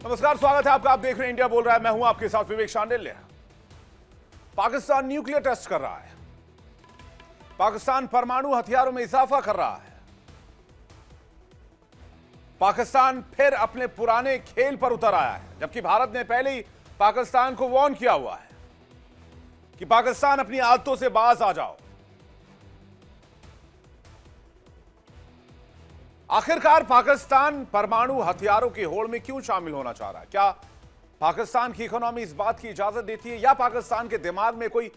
नमस्कार, स्वागत है आपका। आप देख रहे हैं इंडिया बोल रहा है। मैं हूं आपके साथ विवेक शांडिल्य। पाकिस्तान न्यूक्लियर टेस्ट कर रहा है। पाकिस्तान परमाणु हथियारों में इजाफा कर रहा है। पाकिस्तान फिर अपने पुराने खेल पर उतर आया है, जबकि भारत ने पहले ही पाकिस्तान को वार्न किया हुआ है कि पाकिस्तान अपनी आदतों से बाज आ जाओ। आखिरकार पाकिस्तान परमाणु हथियारों की होड़ में क्यों शामिल होना चाह रहा है? क्या पाकिस्तान की इकोनॉमी इस बात की इजाजत देती है, या पाकिस्तान के दिमाग में कोई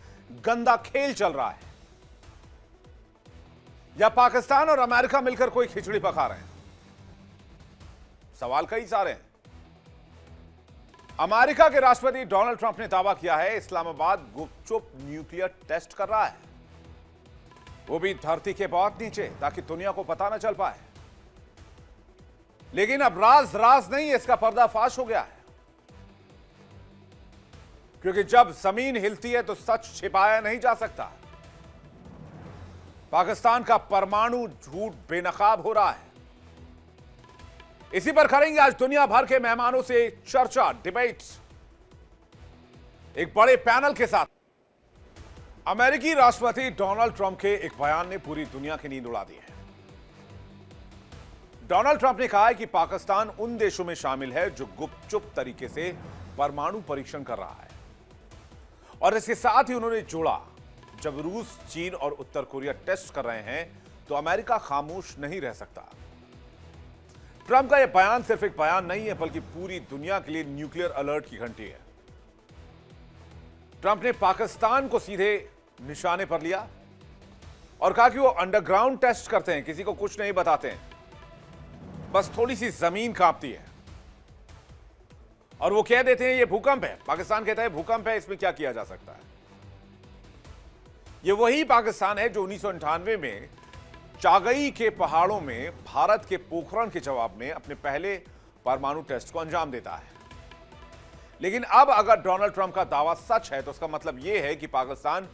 गंदा खेल चल रहा है, या पाकिस्तान और अमेरिका मिलकर कोई खिचड़ी पका रहे हैं? सवाल कई सारे हैं। अमेरिका के राष्ट्रपति डोनाल्ड ट्रंप ने दावा किया है इस्लामाबाद गुपचुप न्यूक्लियर टेस्ट कर रहा है, वो भी धरती के बहुत नीचे, ताकि दुनिया को पता ना चल पाए। लेकिन अब राज राज नहीं, इसका पर्दाफाश हो गया है, क्योंकि जब जमीन हिलती है तो सच छिपाया नहीं जा सकता। पाकिस्तान का परमाणु झूठ बेनकाब हो रहा है। इसी पर करेंगे आज दुनिया भर के मेहमानों से चर्चा, डिबेट्स, एक बड़े पैनल के साथ। अमेरिकी राष्ट्रपति डोनाल्ड ट्रंप के एक बयान ने पूरी दुनिया की नींद उड़ा दी है। डोनाल्ड ट्रंप ने कहा है कि पाकिस्तान उन देशों में शामिल है जो गुपचुप तरीके से परमाणु परीक्षण कर रहा है, और इसके साथ ही उन्होंने जोड़ा, जब रूस, चीन और उत्तर कोरिया टेस्ट कर रहे हैं तो अमेरिका खामोश नहीं रह सकता। ट्रंप का यह बयान सिर्फ एक बयान नहीं है, बल्कि पूरी दुनिया के लिए न्यूक्लियर अलर्ट की घंटी है। ट्रंप ने पाकिस्तान को सीधे निशाने पर लिया और कहा कि वो अंडरग्राउंड टेस्ट करते हैं, किसी को कुछ नहीं बताते हैं, बस थोड़ी सी जमीन कांपती है और वो कह देते हैं ये भूकंप है। पाकिस्तान कहता है भूकंप है, इसमें क्या किया जा सकता है। ये वही पाकिस्तान है जो 1998 में चागई के पहाड़ों में भारत के पोखरण के जवाब में अपने पहले परमाणु टेस्ट को अंजाम देता है। लेकिन अब अगर डोनाल्ड ट्रंप का दावा सच है तो उसका मतलब यह है कि पाकिस्तान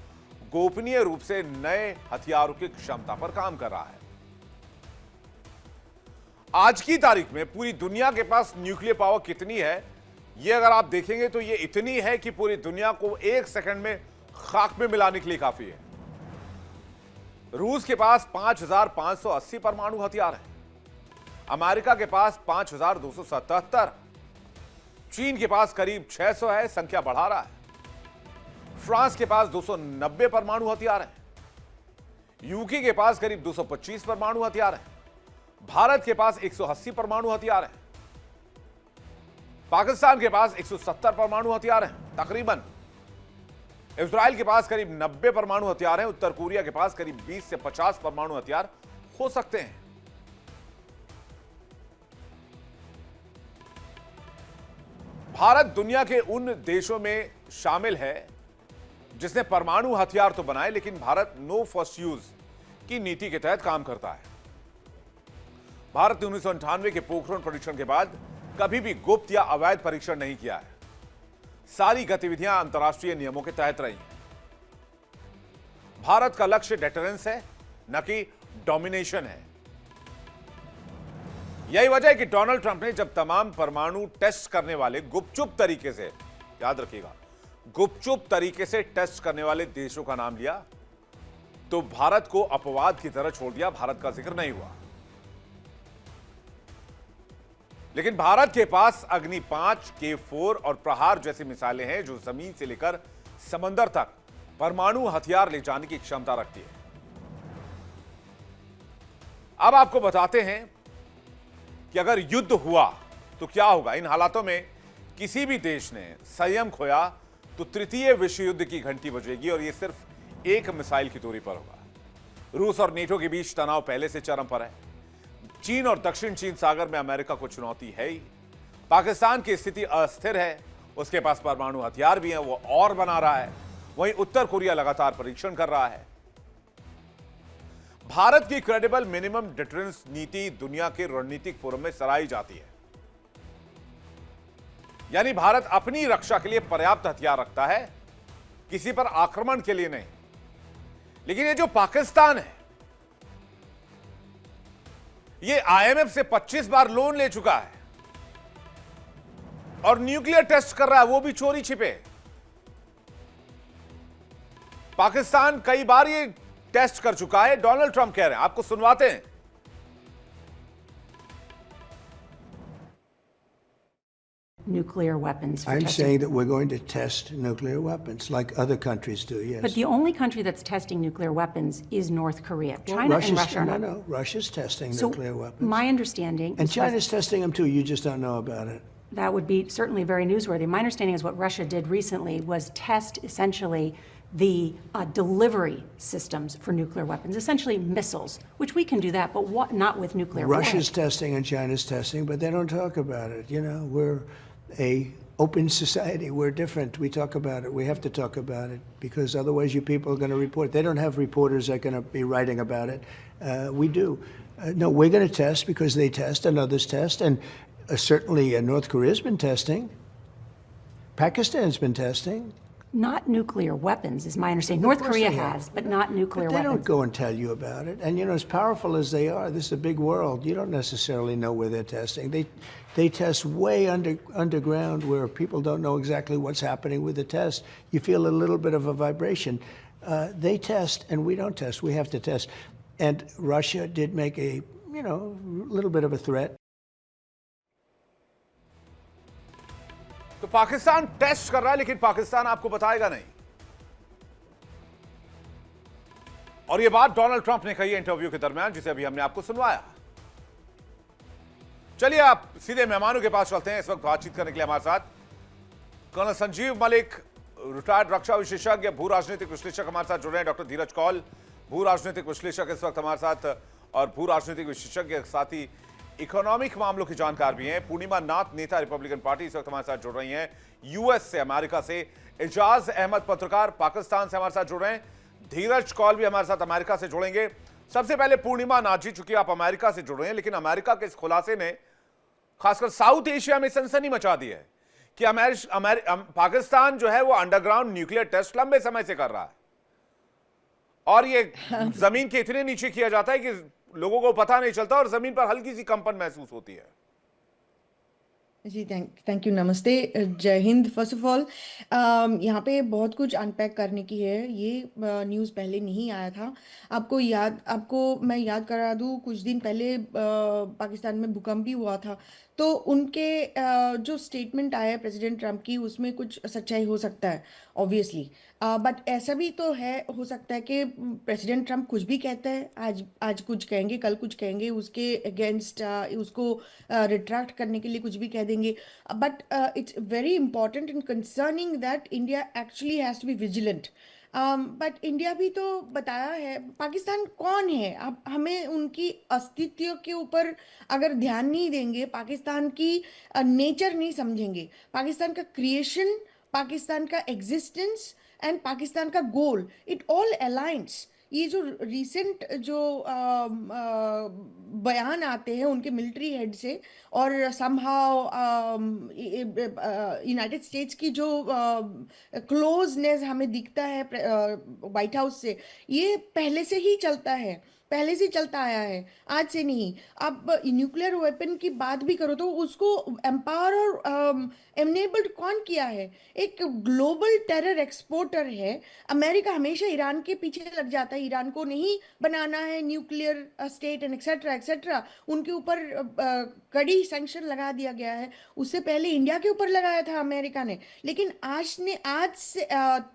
गोपनीय रूप से नए हथियारों की क्षमता पर काम कर रहा है। आज की तारीख में पूरी दुनिया के पास न्यूक्लियर पावर कितनी है, यह अगर आप देखेंगे तो यह इतनी है कि पूरी दुनिया को एक सेकंड में खाक में मिलाने के लिए काफी है। रूस के पास 5,580 परमाणु हथियार है, अमेरिका के पास 5,277, चीन के पास करीब 600 है, संख्या बढ़ा रहा है। फ्रांस के पास 290 परमाणु हथियार है, यूके के पास करीब 225 परमाणु हथियार है, भारत के पास 180 परमाणु हथियार है, पाकिस्तान के पास 170 परमाणु हथियार हैं तकरीबन, इजराइल के पास करीब 90 परमाणु हथियार हैं, उत्तर कोरिया के पास करीब 20 से 50 परमाणु हथियार हो सकते हैं। भारत दुनिया के उन देशों में शामिल है जिसने परमाणु हथियार तो बनाए, लेकिन भारत नो फर्स्ट यूज की नीति के तहत काम करता है। भारत ने 1998 के पोखरण परीक्षण के बाद कभी भी गुप्त या अवैध परीक्षण नहीं किया है। सारी गतिविधियां अंतर्राष्ट्रीय नियमों के तहत रही हैं। भारत का लक्ष्य डेटरेंस है, न कि डोमिनेशन है। यही वजह है कि डोनाल्ड ट्रंप ने जब तमाम परमाणु टेस्ट करने वाले गुपचुप तरीके से, याद रखिएगा, गुपचुप तरीके से टेस्ट करने वाले देशों का नाम लिया तो भारत को अपवाद की तरह छोड़ दिया, भारत का जिक्र नहीं हुआ। लेकिन भारत के पास अग्नि 5, K4 और प्रहार जैसी मिसाइलें हैं जो जमीन से लेकर समंदर तक परमाणु हथियार ले जाने की क्षमता रखती है। अब आपको बताते हैं कि अगर युद्ध हुआ तो क्या होगा। इन हालातों में किसी भी देश ने संयम खोया तो तृतीय विश्व युद्ध की घंटी बजेगी, और यह सिर्फ एक मिसाइल की दूरी पर होगा। रूस और नेटो के बीच तनाव पहले से चरम पर है। चीन और दक्षिण चीन सागर में अमेरिका को चुनौती है ही। पाकिस्तान की स्थिति अस्थिर है, उसके पास परमाणु हथियार भी हैं, वो और बना रहा है। वहीं उत्तर कोरिया लगातार परीक्षण कर रहा है। भारत की क्रेडिबल मिनिमम डिटरेंस नीति दुनिया के रणनीतिक फोरम में सराही जाती है। यानी भारत अपनी रक्षा के लिए पर्याप्त हथियार रखता है, किसी पर आक्रमण के लिए नहीं। लेकिन ये जो पाकिस्तान है, ये आईएमएफ से 25 बार लोन ले चुका है। और न्यूक्लियर टेस्ट कर रहा है, वो भी चोरी छिपे। पाकिस्तान कई बार ये टेस्ट कर चुका है, डोनाल्ड ट्रंप कह रहे हैं, आपको सुनवाते हैं। Nuclear weapons. I'm saying that we're going to test nuclear weapons like other countries do, yes. But the only country that's testing nuclear weapons is North Korea. China and Russia are not. No, Russia's testing So nuclear weapons. my understanding And is China's testing them too, you just don't know about it. that would be certainly very newsworthy. My understanding is what Russia did recently was test essentially the delivery systems for nuclear weapons, essentially missiles, which we can do that, but not with nuclear Russia's testing and China's testing, but they don't talk about it. You know, we're a open society. We're different. We talk about it. We have to talk about it because otherwise you people are going to report. They don't have reporters that are going to be writing about it. We do. No, we're going to test because they test and others test. And certainly North Korea's been testing. Pakistan's been testing. Not nuclear weapons, is my understanding. North Korea has, but not nuclear But they weapons. don't go and tell you about it. And, you know, as powerful as they are, this is a big world. You don't necessarily know where they're testing. They test way underground where people don't know exactly what's happening with the test. You feel a little bit of a vibration. They test, and we don't test. We have to test. And Russia did make a, you know, little bit of a threat. तो Pakistan test कर रहा है, लेकिन पाकिस्तान आपको बताएगा नहीं। और यह बात डोनाल्ड ट्रंप ने कही है इंटरव्यू के दरमियान, जिसे अभी हमने आपको सुनवाया। चलिए आप सीधे मेहमानों के पास चलते हैं। इस वक्त बातचीत करने के लिए हमारे साथ कर्नल संजीव मलिक, रिटायर्ड रक्षा विशेषज्ञ, भू राजनीतिक विश्लेषक हमारे साथ जुड़ रहे हैं। डॉक्टर धीरज कौल, भू राजनीतिक विश्लेषक इस वक्त हमारे साथ, और भू राजनीतिक विशेषज्ञ के साथ ही इकोनॉमिक मामलों की जानकार भी हैं पूर्णिमा नाथ, नेता रिपब्लिकन पार्टी, इस वक्त हमारे साथ जुड़ रही हैं यूएस से, अमेरिका से। एजाज अहमद, पत्रकार, पाकिस्तान से हमारे साथ जुड़ रहे हैं। धीरज कौल भी हमारे साथ अमेरिका से जुड़ेंगे। सबसे पहले पूर्णिमा नाथ जी, चूंकि आप अमेरिका से जुड़ रहे हैं, लेकिन अमेरिका के इस खुलासे ने खासकर साउथ एशिया में सनसनी मचा दी है कि पाकिस्तान जो है वो अंडरग्राउंड न्यूक्लियर टेस्ट लंबे समय से कर रहा है, और ये जमीन के इतने नीचे किया जाता है कि लोगों को पता नहीं चलता और जमीन पर हल्की सी कंपन महसूस होती है। जी थैंक यू, नमस्ते, जय हिंद। फर्स्ट ऑफ ऑल यहाँ पे बहुत कुछ अनपैक करने की है। ये न्यूज़ पहले नहीं आया था। आपको मैं याद करा दूँ, कुछ दिन पहले पाकिस्तान में भूकंप भी हुआ था, तो उनके जो स्टेटमेंट आया प्रेसिडेंट ट्रंप की, उसमें कुछ सच्चाई हो सकता है ऑब्वियसली, बट ऐसा भी तो है, हो सकता है कि प्रेसिडेंट ट्रंप कुछ भी कहता है, आज कुछ कहेंगे, कल कुछ कहेंगे, उसके अगेंस्ट उसको रिट्रैक्ट करने के लिए कुछ भी कह देंगे। But it's very important and concerning that India actually has to be vigilant. But India भी तो बताया है, पाकिस्तान कौन है, अब हमें उनकी अस्तित्व के ऊपर अगर ध्यान नहीं देंगे, पाकिस्तान की नेचर नहीं समझेंगे, पाकिस्तान का क्रिएशन, पाकिस्तान का एग्जिस्टेंस एंड पाकिस्तान का गोल, इट ऑल अलाइंस। ये जो रिसेंट जो बयान आते हैं उनके मिलिट्री हेड से, और समहाउ यूनाइटेड स्टेट्स की जो क्लोजनेस हमें दिखता है वाइट हाउस से, ये पहले से ही चलता है, पहले से चलता आया है, आज से नहीं। अब न्यूक्लियर वेपन की बात भी करो तो उसको एम्पावर और एनेबल्ड कौन किया है? एक ग्लोबल टेरर एक्सपोर्टर है। अमेरिका हमेशा ईरान के पीछे लग जाता है, ईरान को नहीं बनाना है nuclear state and etcetera etcetera, उनके ऊपर कड़ी सैंक्शन लगा दिया गया है। उससे पहले इंडिया के ऊपर लगाया था अमेरिका ने, लेकिन आज से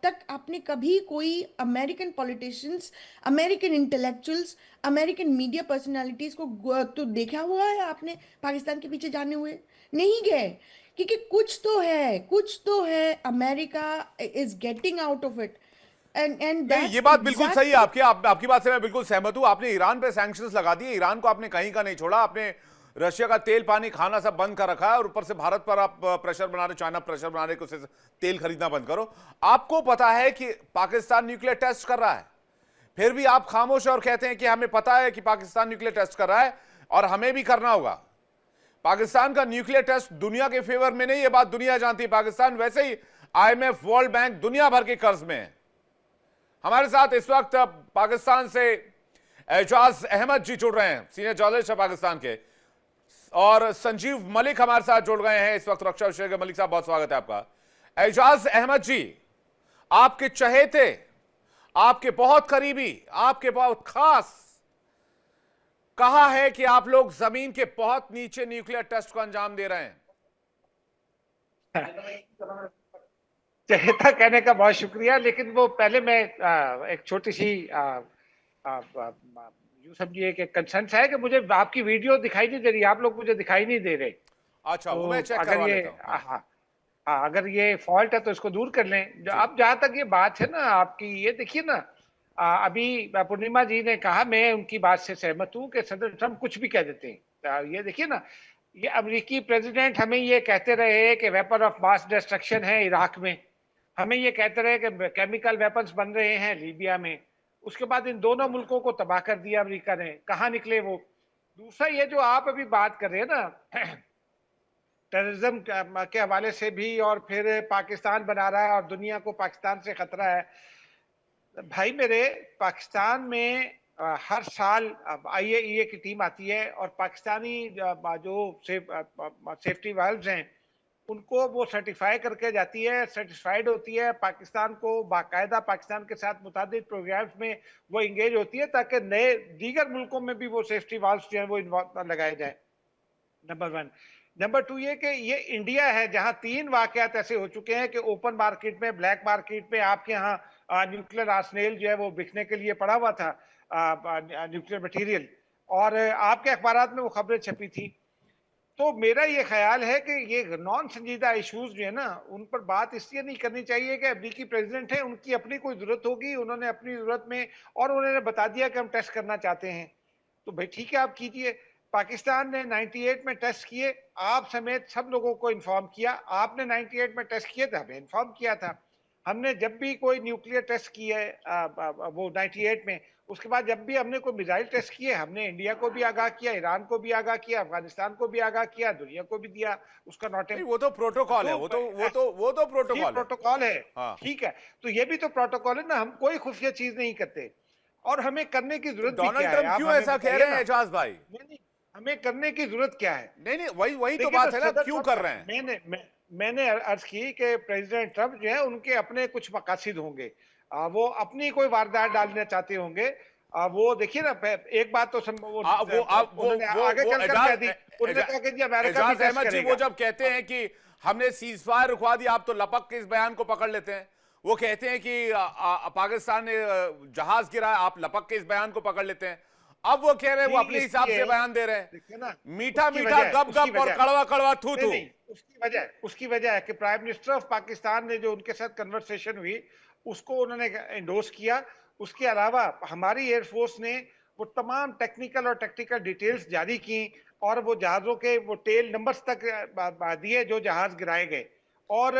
तक आपने कभी कोई American politicians, American intellectuals, American media personalities को तो देखा हुआ है आपने पाकिस्तान के पीछे जाने हुए? नहीं गए, क्योंकि कुछ तो है। America is getting out of it. And ये बात बिल्कुल सही है आपकी बात से मैं बिल्कुल सहमत हूं। आपने ईरान पे सैंक्शंस लगा दिए, ईरान को आपने कहीं का नहीं छोड़ा, आपने रशिया का तेल पानी खाना सब बंद कर रखा है, और ऊपर से भारत पर आप प्रेशर बना रहे, चाइना प्रेशर बना रहे कि उससे तेल खरीदना बंद करो। आपको पता है कि पाकिस्तान न्यूक्लियर टेस्ट कर रहा है, फिर भी आप खामोश और कहते हैं कि हमें पता है कि पाकिस्तान न्यूक्लियर टेस्ट कर रहा है और हमें भी करना होगा। पाकिस्तान का न्यूक्लियर टेस्ट दुनिया के फेवर में नहीं, ये बात दुनिया जानती है। पाकिस्तान वैसे ही IMF, वर्ल्ड बैंक, दुनिया भर के कर्ज में है। हमारे साथ इस वक्त पाकिस्तान से एजाज अहमद जी जुड़ रहे हैं, सीनियर जर्नलिस्ट है पाकिस्तान के, और संजीव मलिक हमारे साथ जुड़ गए हैं इस वक्त रक्षा विशेषज्ञ। मलिक साहब, बहुत स्वागत है आपका। एजाज अहमद जी, आपके चहेते, आपके बहुत करीबी, आपके बहुत खास, कहा है कि आप लोग जमीन के बहुत नीचे न्यूक्लियर टेस्ट को अंजाम दे रहे हैं। चहेता कहने का बहुत शुक्रिया, लेकिन वो पहले मैं एक छोटी सी यूं समझिए कि कंसर्न है कि मुझे आपकी वीडियो दिखाई नहीं दे रही, आप लोग मुझे दिखाई नहीं दे रहे। अच्छा, तो वो मैं चेक अगर करवा ये लेता हूं। हाँ। हाँ, अगर ये फॉल्ट है तो इसको दूर कर लें। अब जहां तक ये बात है ना आपकी, ये देखिए ना, अभी पूर्णिमा जी ने कहा, मैं उनकी बात से सहमत हूं कि सदर ट्रम्प कुछ भी कह देते हैं। ये देखिए ना, ये अमेरिकी प्रेसिडेंट हमें ये कहते रहे कि वेपन ऑफ मास डिस्ट्रक्शन है इराक में, हमें ये कहते रहे कि केमिकल वेपन्स बन रहे हैं लीबिया में। उसके बाद इन दोनों मुल्कों को तबाह कर दिया अमेरिका ने, कहाँ निकले वो। दूसरा ये जो आप अभी बात कर रहे हैं ना टेररिज्म के हवाले से भी, और फिर पाकिस्तान बना रहा है और दुनिया को पाकिस्तान से खतरा है। भाई मेरे, पाकिस्तान में हर साल IAEA की टीम आती है और पाकिस्तानी जो सेफ्टी वाल्व्स हैं उनको वो सर्टिफाई करके जाती है, सर्टिफाइड होती है। पाकिस्तान को बाकायदा पाकिस्तान के साथ मुताबिक प्रोग्राम्स में वो इंगेज होती है ताकि नए दीगर मुल्कों में भी वो सेफ्टी वाल्व्स जो है वो लगाए जाए। नंबर 1। नंबर 2 ये कि ये इंडिया है जहां 3 वाकयात ऐसे हो चुके हैं कि ओपन मार्केट में, ब्लैक मार्केट में आपके यहाँ न्यूक्लियर आर्सेनल जो है वो बिकने के लिए पड़ा हुआ था, न्यूक्लियर मटेरियल, और आपके अखबारात में वो खबरें छपी थी। तो मेरा ये ख्याल है कि ये नॉन संजीदा इश्यूज जो है ना, उन पर बात इसलिए नहीं करनी चाहिए कि अमेरिकी प्रेसिडेंट है, उनकी अपनी कोई जरूरत होगी, उन्होंने अपनी जरूरत में, और उन्होंने बता दिया कि हम टेस्ट करना चाहते हैं, तो भाई ठीक है, आप कीजिए। पाकिस्तान ने 98 में टेस्ट किए, आप समेत सब लोगों को इन्फॉर्म किया। आपने 98 में टेस्ट किए थे, हमें इन्फॉर्म किया था। हमने जब भी कोई न्यूक्लियर टेस्ट किया है वो 98 में, उसके बाद जब भी हमने कोई मिसाइल टेस्ट किए, हमने इंडिया को भी आगाह किया, ईरान को भी आगाह किया, अफगानिस्तान को भी आगाह किया, दुनिया को भी दिया उसका नोटिस। वो तो प्रोटोकॉल है, वो तो प्रोटोकॉल है। हाँ। ठीक है, तो ये भी तो प्रोटोकॉल है ना, हम कोई खुफिया चीज नहीं करते और हमें करने की जरूरत भी क्या डोनाल्ड है। ट्रम्प आप क्यों हमें ऐसा कह बताइए रहे हैं ना। एजाज भाई? नहीं, हमें करने की जरूरत क्या है? नहीं, वही तो देखिए, बात है ना, सदर क्यों ट्रम्प, कर रहे हैं? मैंने अर्ज की कि प्रेसिडेंट ट्रम्प जो है उनके अपने कुछ मकासद होंगे, वो अपनी कोई वारदात डालना चाहते होंगे। वो देखिए ना, एक बात तो उन्होंने आगे चल कर कह दी, उन्होंने कहा कि जी अमेरिका भी एजाज टेस्ट अहमद जी, करेगा। वो जब कहते हैं कि हमने सीज फायर रुकवा दिया, आप तो लपक के इस बयान को पकड़ लेते हैं। वो कहते हैं कि पाकिस्तान ने जहाज गिराया, आप लपक के इस बयान को पकड़ लेते हैं। अब वो कह रहे हैं वो अपने हिसाब से बयान दे रहे हैं, ना, मीठा मीठा गप गप और कड़वा कड़वा थू थू। उसकी वजह है कि प्राइम मिनिस्टर ऑफ पाकिस्तान ने जो उनके साथ कन्वर्सेशन हुई उसको उन्होंने एंडोर्स किया। उसके अलावा हमारी एयरफोर्स ने वो तमाम टेक्निकल और टैक्टिकल डिटेल्स जारी की और वो जहाजों के वो टेल नंबर्स तक दिए जो जहाज गिराए गए। और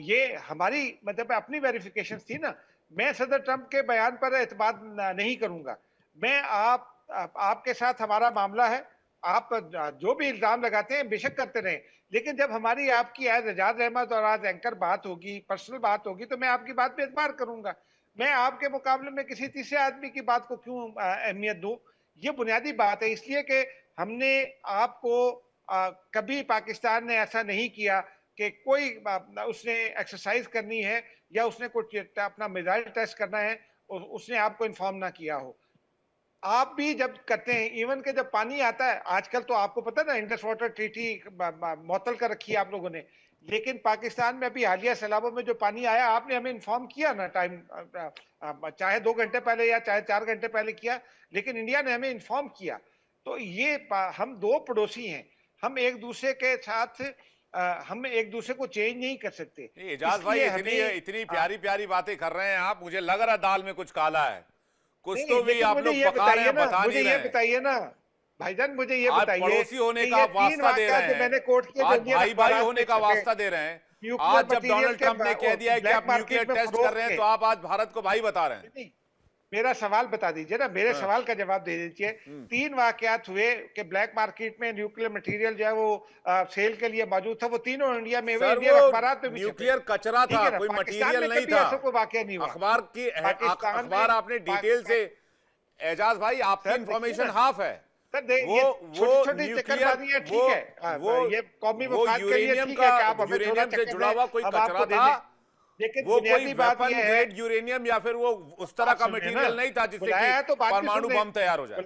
ये हमारी मतलब अपनी वेरिफिकेशन थी ना। मैं सदर ट्रंप के बयान पर एतमाद नहीं करूंगा। मैं आपके साथ हमारा मामला है, आप जो भी इल्जाम लगाते हैं बेशक करते रहें, लेकिन जब हमारी आपकी एज एजाज अहमद और आज एंकर बात होगी, पर्सनल बात होगी, तो मैं आपकी बात पे एतबार करूंगा। मैं आपके मुकाबले में किसी तीसरे आदमी की बात को क्यों अहमियत दूं? ये बुनियादी बात है, इसलिए कि हमने आपको कभी पाकिस्तान ने ऐसा नहीं किया कि कोई उसने एक्सरसाइज करनी है या उसने कुछ अपना मिसाइल टेस्ट करना है उसने आपको इन्फॉर्म ना किया हो। आप भी जब करते हैं, इवन के जब पानी आता है, आजकल तो आपको पता ना इंडस वाटर ट्रीटी मुअत्तल कर रखी है आप लोगों ने, लेकिन पाकिस्तान में अभी हालिया सैलाबों में जो पानी आया आपने हमें इन्फॉर्म किया ना, टाइम चाहे 2 घंटे पहले या चाहे 4 घंटे पहले किया, लेकिन इंडिया ने हमें इन्फॉर्म किया। तो ये हम 2 पड़ोसी हैं, हम एक दूसरे के साथ हम एक दूसरे को चेंज नहीं कर सकते। एजाज भाई इतनी प्यारी प्यारी बातें कर रहे हैं आप, मुझे लग रहा दाल में कुछ काला है, कुछ तो भी आप लोग पका रहे हैं, बता नहीं रहे। ये बताइए ना भाईजान, मुझे ये बताइए, पड़ोसी होने का वास्ता दे रहे हैं, मैंने कोर्ट के आज भाई भाई होने का वास्ता दे रहे हैं। आज जब डोनाल्ड ट्रंप ने कह दिया है कि आप न्यूक्लियर टेस्ट कर रहे हैं, तो आप आज भारत को भाई बता रहे हैं। मेरा सवाल बता दीजिए ना, मेरे सवाल का जवाब दे दीजिए। 3 वाकयात हुए कि ब्लैक मार्केट में न्यूक्लियर मटेरियल जो है वो सेल के लिए मौजूद था, वो तीनों इंडिया में हुए, इंडियन अखबारात में भी न्यूक्लियर कचरा था, कोई मटेरियल नहीं था, कोई वाकया नहीं हुआ। अखबार आपने डिटेल से, एजाज भाई आपकी इंफॉर्मेशन हाफ है, सर ये वो छोटी-छोटी न्यूक्लियर चक्करबाजी है, ठीक है। वो ये कौमी वो मफाद के लिए यूरेनियम ठीक का है कि आप हमें थोड़ा यूरेनियम से चक्कर जुड़ा दें, हुआ कोई हम कचरा आपको दे था, दें। लेकिन वो कोई बुनियादी बात वेपन ये है, ग्रेड यूरेनियम या फिर वो उस तरह आप का सुनिए ना, मटेरियल नहीं था जिससे बुलाया है कि तो बात भी परमाणु सुन लें। बम तैयार हो जाए।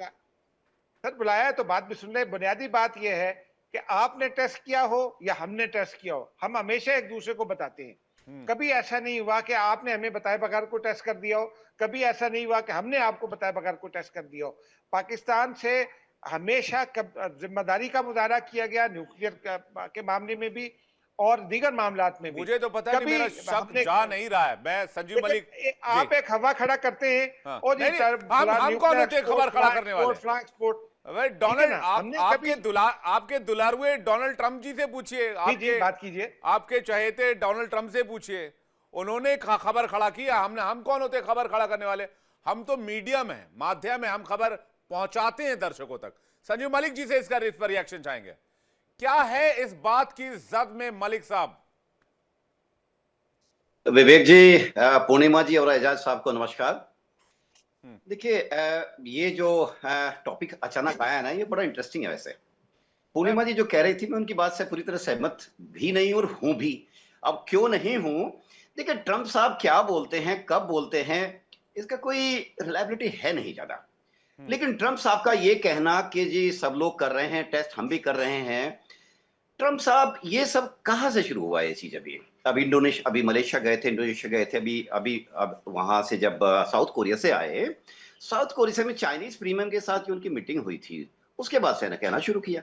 सर बुलाया है तो बात भी सुन ले। बुनियादी बात यह है कि आपने टेस्ट किया हो या हमने टेस्ट किया हो, हम हमेशा एक दूसरे को बताते हैं। कभी ऐसा नहीं हुआ कि आपने हमें बताए बगैर को टेस्ट कर दिया हो, कभी ऐसा नहीं हुआ कि हमने आपको बताए बगैर को टेस्ट कर दिया हो। पाकिस्तान से हमेशा जिम्मेदारी का मुजाहरा किया गया, न्यूक्लियर के मामले में भी और दीगर मामलात में भी। मुझे तो पता है कि कभी मेरा शक हमने जा नहीं रहा है। मैं संजीव मलिक आप एक हवा खड़ा करते हैं हाँ, और नहीं, हम कौन होते हैं खबर खड़ा करने वाले? एक्सपोर्ट अरे ठीक है डोनाल्ड, ना, हमने कभी आपके दुलारुए डोनाल्ड ट्रंप जी से पूछिए, जी बात कीजिए। आपके चहेते डोनाल्ड ट्रंप से पूछिए, उन्होंने खबर खड़ा किया। हम कौन होते हैं खबर खड़ा करने वाले? हम तो मीडियम है, माध्यम है, हम खबर पहुंचाते हैं दर्शकों तक। संजीव मलिक जी से इस पर रिएक्शन चाहेंगे। क्या है इस बात की जद में मलिक साहब? विवेक जी, पूर्णिमा जी और एजाज साहब को नमस्कार। देखिए, ये जो टॉपिक अचानक आया है ना, ये बड़ा इंटरेस्टिंग है। वैसे पूर्णिमा जी जो कह रही थी, मैं उनकी बात से पूरी तरह सहमत भी नहीं और हूं भी। अब क्यों नहीं हूं? देखिए, ट्रंप साहब क्या बोलते हैं, कब बोलते हैं, इसका कोई रिलायबिलिटी है नहीं ज्यादा। लेकिन ट्रंप साहब का ये कहना कि जी सब लोग कर रहे हैं टेस्ट, हम भी कर रहे हैं, ट्रंप साहब ये सब कहां से शुरू हुआ ये चीज? अभी मलेशिया गए थे, इंडोनेशिया गए थे, अब वहां से जब साउथ कोरिया से आए, साउथ कोरिया में चाइनीज प्रीमियम के साथ जो उनकी मीटिंग हुई थी, उसके बाद से कहना शुरू किया।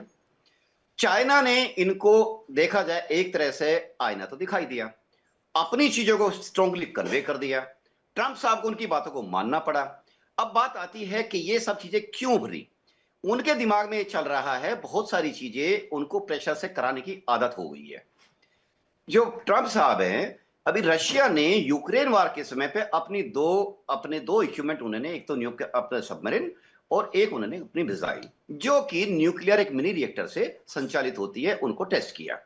चाइना ने इनको देखा जाए एक तरह से आईना तो दिखाई दिया, अपनी चीजों को स्ट्रांगली कन्वे कर दिया। ट्रंप साहब को उनकी बातों को मानना पड़ा। अब बात आती है कि ये सब चीजें क्यों भरी? उनके दिमाग में चल रहा है, बहुत सारी चीजें उनको प्रेशर से कराने की आदत हो गई है। जो ट्रंप साहब हैं, अभी रशिया ने यूक्रेन वार के समय पे अपने दो इक्विपमेंट, उन्होंने एक तो न्यूक्लियर अपने सबमरीन और एक उन्होंने अपनी मिसाइल जो कि न्यूक्लियर एक मिनी रिएक्टर से संचालित होती है, उनको टेस्ट किया।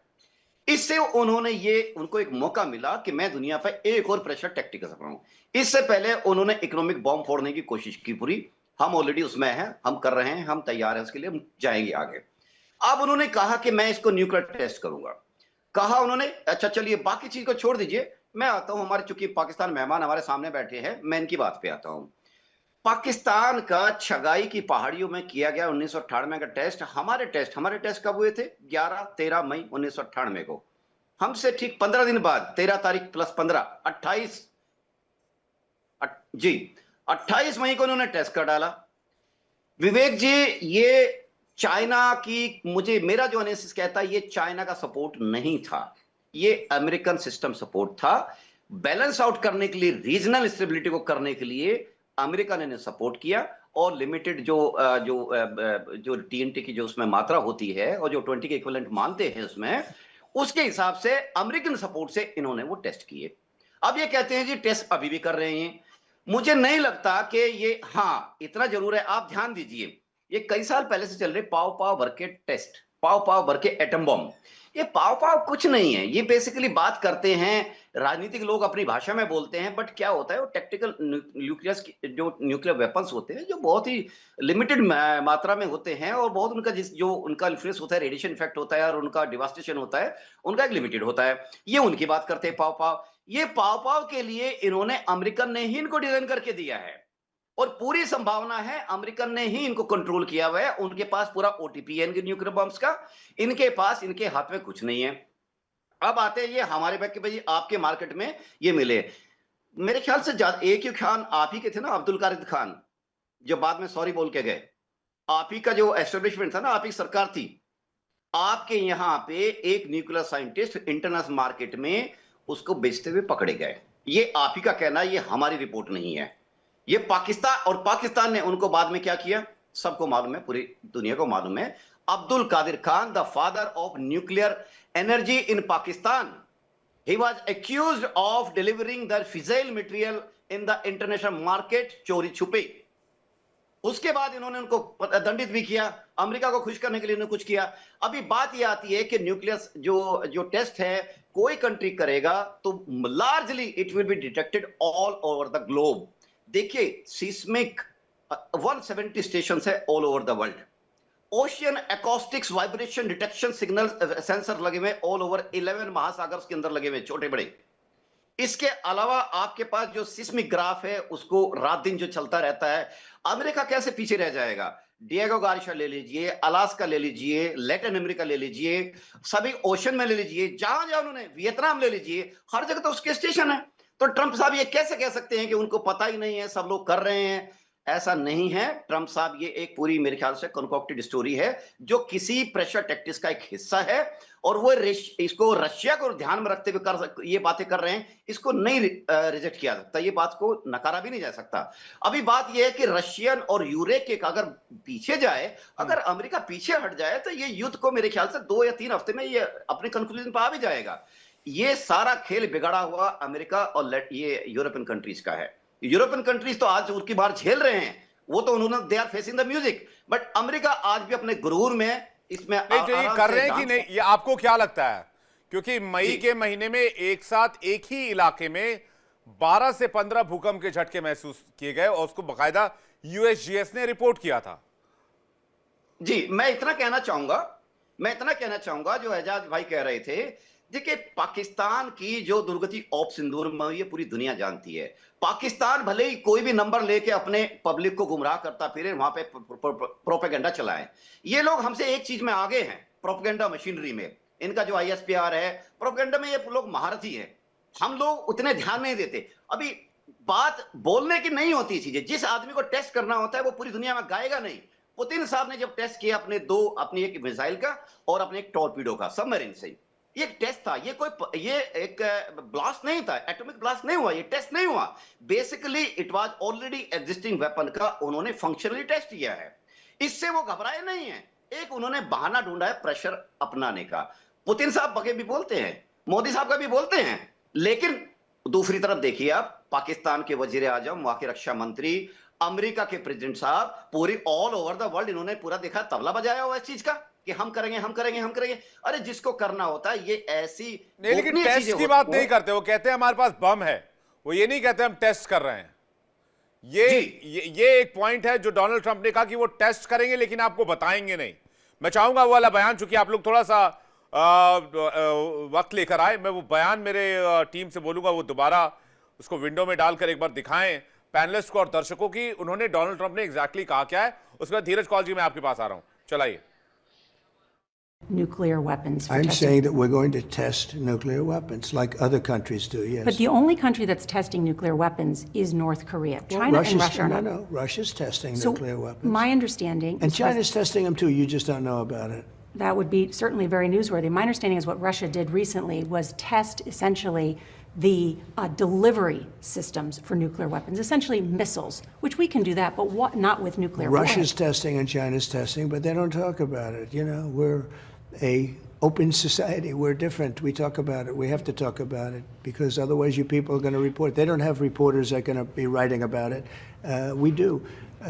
इससे उनको एक मौका मिला कि मैं दुनिया पर एक और प्रेशर टैक्टिक कर सकता हूं। इससे पहले उन्होंने इकोनॉमिक बॉम्ब फोड़ने की कोशिश की पूरी, हम ऑलरेडी उसमें हैं, हम कर रहे हैं, हम तैयार हैं उसके लिए, हम जाएंगे आगे। अब उन्होंने कहा कि मैं इसको न्यूक्लियर टेस्ट करूंगा। कहा उन्होंने, अच्छा चलिए बाकी चीज को छोड़ दीजिए, मैं आता हूं, हमारे चूंकि पाकिस्तान मेहमान हमारे सामने बैठे हैं, मैं इनकी बात पे आता हूं। पाकिस्तान का छगाई की पहाड़ियों में किया गया 1998 का टेस्ट। हमारे टेस्ट कब हुए थे? 13 मई 1998 को। हमसे ठीक 15 दिन बाद, 13 तारीख प्लस 15, 28 मई को उन्होंने टेस्ट कर डाला। विवेक जी, ये चाइना की, मेरा जो एनालिसिस कहता है, ये चाइना का सपोर्ट नहीं था, ये अमेरिकन सिस्टम सपोर्ट था। बैलेंस आउट करने के लिए, रीजनल स्टेबिलिटी को करने के लिए अमेरिका ने सपोर्ट किया, और लिमिटेड जो टीएनटी की जो उसमें मात्रा होती है और जो 20 के इक्विवेलेंट मानते हैं उसमें, उसके हिसाब से अमेरिकन सपोर्ट से इन्होंने वो टेस्ट किए। अब ये कहते हैं जी टेस्ट अभी भी कर रहे हैं। मुझे नहीं लगता कि ये, हाँ इतना जरूर है, आप ध्यान दीजिए, ये कई साल पहले से चल रहे पाव भर के टेस्ट, पाव भर के एटम बॉम्ब। ये पाव कुछ नहीं है, ये बेसिकली बात करते हैं, राजनीतिक लोग अपनी भाषा में बोलते हैं, बट क्या होता है, वो टेक्टिकल न्यूक्लियर वेपन्स होते हैं जो बहुत ही लिमिटेड मात्रा में होते हैं, और बहुत जो उनका इन्फ्लुएंस होता है, रेडिएशन इफेक्ट होता है और उनका डिवास्टेशन होता है, उनका एक लिमिटेड होता है। ये उनकी बात करते हैं पाव। ये पाव के लिए इन्होंने, अमेरिकन ने ही इनको डिजाइन करके दिया है, और पूरी संभावना है अमेरिकन ने ही इनको कंट्रोल किया हुआ है। उनके पास पूरा ओटीपी है इनके न्यूक्लियर बॉम्ब्स का, इनके पास, इनके हाथ में कुछ नहीं है। अब आते हैं ये हमारे बैग के, भाई आपके मार्केट में ये मिले, मेरे ख्याल से एक ही खान आप ही के थे ना, अब्दुल कादिर खान, जो बाद में सॉरी बोल के गए। आप ही का जो एस्टेब्लिशमेंट था ना, आप ही सरकार थी, आपके यहाँ पे एक न्यूक्लियर साइंटिस्ट इंटरनेशनल मार्केट में उसको बेचते हुए पकड़े गए। ये आप ही का कहना, ये हमारी रिपोर्ट नहीं है। ये पाकिस्तान ने उनको बाद में क्या किया, सबको मालूम है, पूरी दुनिया को मालूम है। Abdul Qadir Khan, the father of nuclear energy in Pakistan, he was accused of delivering the fissile material in the international market चोरी छुपे। उसके बाद इन्होंने उनको दंडित भी किया, अमेरिका को खुश करने के लिए इन्होंने कुछ किया। अभी बात यह आती है कि न्यूक्लियस जो टेस्ट है कोई कंट्री करेगा तो largely it will be detected all over the globe. देखिए, सीस्मिक 170 स्टेशन है all over the world, ocean acoustics vibration detection signal sensor लगे हुए ऑल ओवर 11 महासागर के अंदर लगे हुए छोटे बड़े। इसके अलावा आपके पास जो सिस्मिक ग्राफ है उसको रात दिन जो चलता रहता है। अमेरिका कैसे पीछे रह जाएगा? डिएगो गार्सिया ले लीजिए, अलास्का ले लीजिए, लैटिन अमेरिका ले लीजिए, सभी ओशन में ले लीजिए, जहां जहां उन्होंने, वियतनाम ले लीजिए, हर जगह तो उसके स्टेशन है। तो ट्रंप साहब ये कैसे कह सकते हैं कि उनको पता ही नहीं है, सब लोग कर रहे हैं? ऐसा नहीं है ट्रंप साहब, ये एक पूरी मेरे ख्याल से कंकॉक्टेड स्टोरी है जो किसी प्रेशर टैक्टिक्स का एक हिस्सा है, और वो इसको रशिया को ध्यान में रखते हुए ये बातें कर रहे हैं। इसको नहीं रिजेक्ट किया सकता, ये बात को नकारा भी नहीं जा सकता। अभी बात ये है कि रशियन और यूरोप अगर पीछे जाए, अगर अमेरिका पीछे हट जाए, तो ये युद्ध को मेरे ख्याल से 2 या 3 हफ्ते में ये अपने कंक्लूजन पर आ भी जाएगा। ये सारा खेल बिगड़ा हुआ अमेरिका और ये यूरोपियन कंट्रीज का है। यूरोपियन कंट्रीज तो आज उनकी बार झेल रहे हैं, वो तो उन्होंने they are facing the music, but America आज भी अपने गुरूर में इसमें नहीं, जो ये कर रहे हैं कि नहीं, ये आपको क्या लगता है? क्योंकि मई के महीने में एक साथ एक ही इलाके में 12 से 15 भूकंप के झटके महसूस किए गए और उसको बकायदा यूएसजीएस ने रिपोर्ट किया था। जी, मैं इतना कहना चाहूंगा जो एजाज भाई कह रहे थे। देखिए, पाकिस्तान की जो दुर्गति ऑप सिंदूर में हुई है पूरी दुनिया जानती है। पाकिस्तान भले ही कोई भी नंबर लेके अपने पब्लिक को गुमराह करता फिरे, वहां पे प्रोपेगेंडा चलाए। ये लोग हमसे एक चीज में आगे हैं, प्रोपेगेंडा मशीनरी में। इनका जो आईएसपीआर है, प्रोपेगेंडा में ये लोग महारथी हैं। हम लोग उतने ध्यान नहीं देते। अभी बात बोलने की नहीं होती चीजें, जिस आदमी को टेस्ट करना होता है वो पूरी दुनिया में गाएगा नहीं। पुतिन साहब ने जब टेस्ट किया अपनी एक मिसाइल का और अपने एक टॉर्पीडो का, सबमरीन से, ये एक टेस्ट था। ये एक ब्लास्ट नहीं था, एटॉमिक ब्लास्ट नहीं हुआ, ये टेस्ट नहीं हुआ। Basically it was already existing weapon का उन्होंने फंक्शनली टेस्ट किया है। इससे वो घबराए नहीं है। एक उन्होंने बहाना ढूंढा है प्रेशर अपनाने का। पुतिन साहब बगे भी बोलते हैं, मोदी साहब का भी बोलते हैं, लेकिन दूसरी तरफ देखिए आप, पाकिस्तान के वजीर आजम, वहां के रक्षा मंत्री, अमेरिका के प्रेसिडेंट साहब, पूरी ऑल ओवर द वर्ल्ड इन्होंने पूरा देखा, तबला बजाया हुआ इस चीज का कि हम करेंगे, हम करेंगे, हम करेंगे। अरे जिसको करना होता है, ये ऐसी नहीं, लेकिन टेस्ट की बात नहीं करते। वो कहते हैं हमारे पास बम है, वो ये नहीं कहते हम टेस्ट कर रहे हैं। ये एक पॉइंट है जो डोनाल्ड ट्रंप ने कहा कि वो टेस्ट करेंगे लेकिन आपको बताएंगे नहीं। मैं चाहूंगा वो वाला बयान, चूंकि आप लोग थोड़ा सा वक्त लेकर आए, मैं वो बयान मेरे टीम से बोलूंगा वो दोबारा उसको विंडो में डालकर एक बार दिखाएं पैनलिस्ट को और दर्शकों की उन्होंने डोनाल्ड ट्रंप ने एग्जैक्टली कहा क्या है। उसके बाद धीरज कौल जी मैं आपके पास आ रहा हूं, चलाइए। Nuclear weapons. I'm saying that we're going to test nuclear weapons like other countries do, yes. But the only country that's testing nuclear weapons is North Korea. China and Russia are not. No, Russia's testing So nuclear weapons. my understanding And is China's testing them too, you just don't know about it. that would be certainly very newsworthy. My understanding is what Russia did recently was test essentially the delivery systems for nuclear weapons, essentially missiles, which we can do that, but not with nuclear Russia's warheads. testing and China's testing, but they don't talk about it. You know, we're a open society. We're different. We talk about it. We have to talk about it because otherwise you people are going to report. They don't have reporters that are going to be writing about it. We do.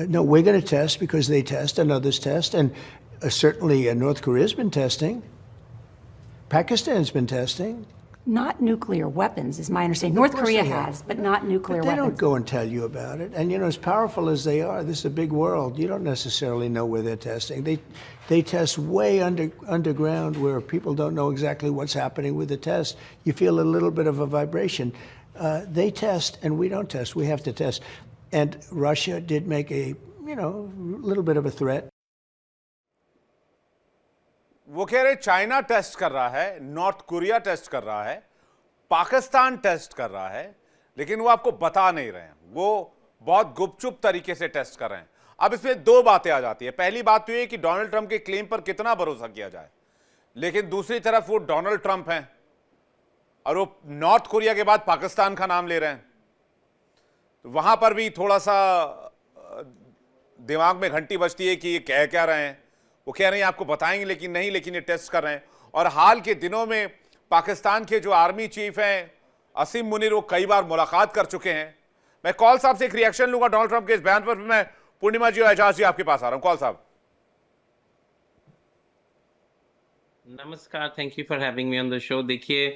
No, we're going to test because they test and others test. And certainly North Korea's been testing. Pakistan's been testing. Not nuclear weapons, is my understanding. North Korea has, but not nuclear But they weapons. don't go and tell you about it. And, you know, as powerful as they are, this is a big world. You don't necessarily know where they're testing. They test way underground where people don't know exactly what's happening with the test. You feel a little bit of a vibration. They test, and we don't test. We have to test. And Russia did make a, you know, little bit of a threat. वो कह रहे China test कर रहा है, north Korea test कर रहा है, Pakistan test कर रहा है, लेकिन वो आपको बता नहीं रहे हैं। वो बहुत गुपचुप तरीके से टेस्ट कर रहे हैं। अब इसमें दो बातें आ जाती है। पहली बात तो ये कि डोनाल्ड ट्रंप के क्लेम पर कितना भरोसा किया जाए, लेकिन दूसरी तरफ वो डोनाल्ड ट्रंप हैं और वो नॉर्थ कोरिया के बाद पाकिस्तान का नाम ले रहे हैं। तो वहां पर भी थोड़ा सा दिमाग में घंटी बजती है कि ये कह क्या रहे हैं। वो कह रहे हैं आपको बताएंगे लेकिन नहीं, लेकिन ये टेस्ट कर रहे हैं। और हाल के दिनों में पाकिस्तान के जो आर्मी चीफ हैं असीम मुनीर, वो कई बार मुलाकात कर चुके हैं। मैं कॉल साहब से एक रिएक्शन लूंगा डोनाल्ड ट्रंप के इस बयान पर। मैं पूर्णिमा जी और एजाज जी आपके पास आ रहा हूं। कॉल साहब, नमस्कार, thank you for having me on the show. देखिए,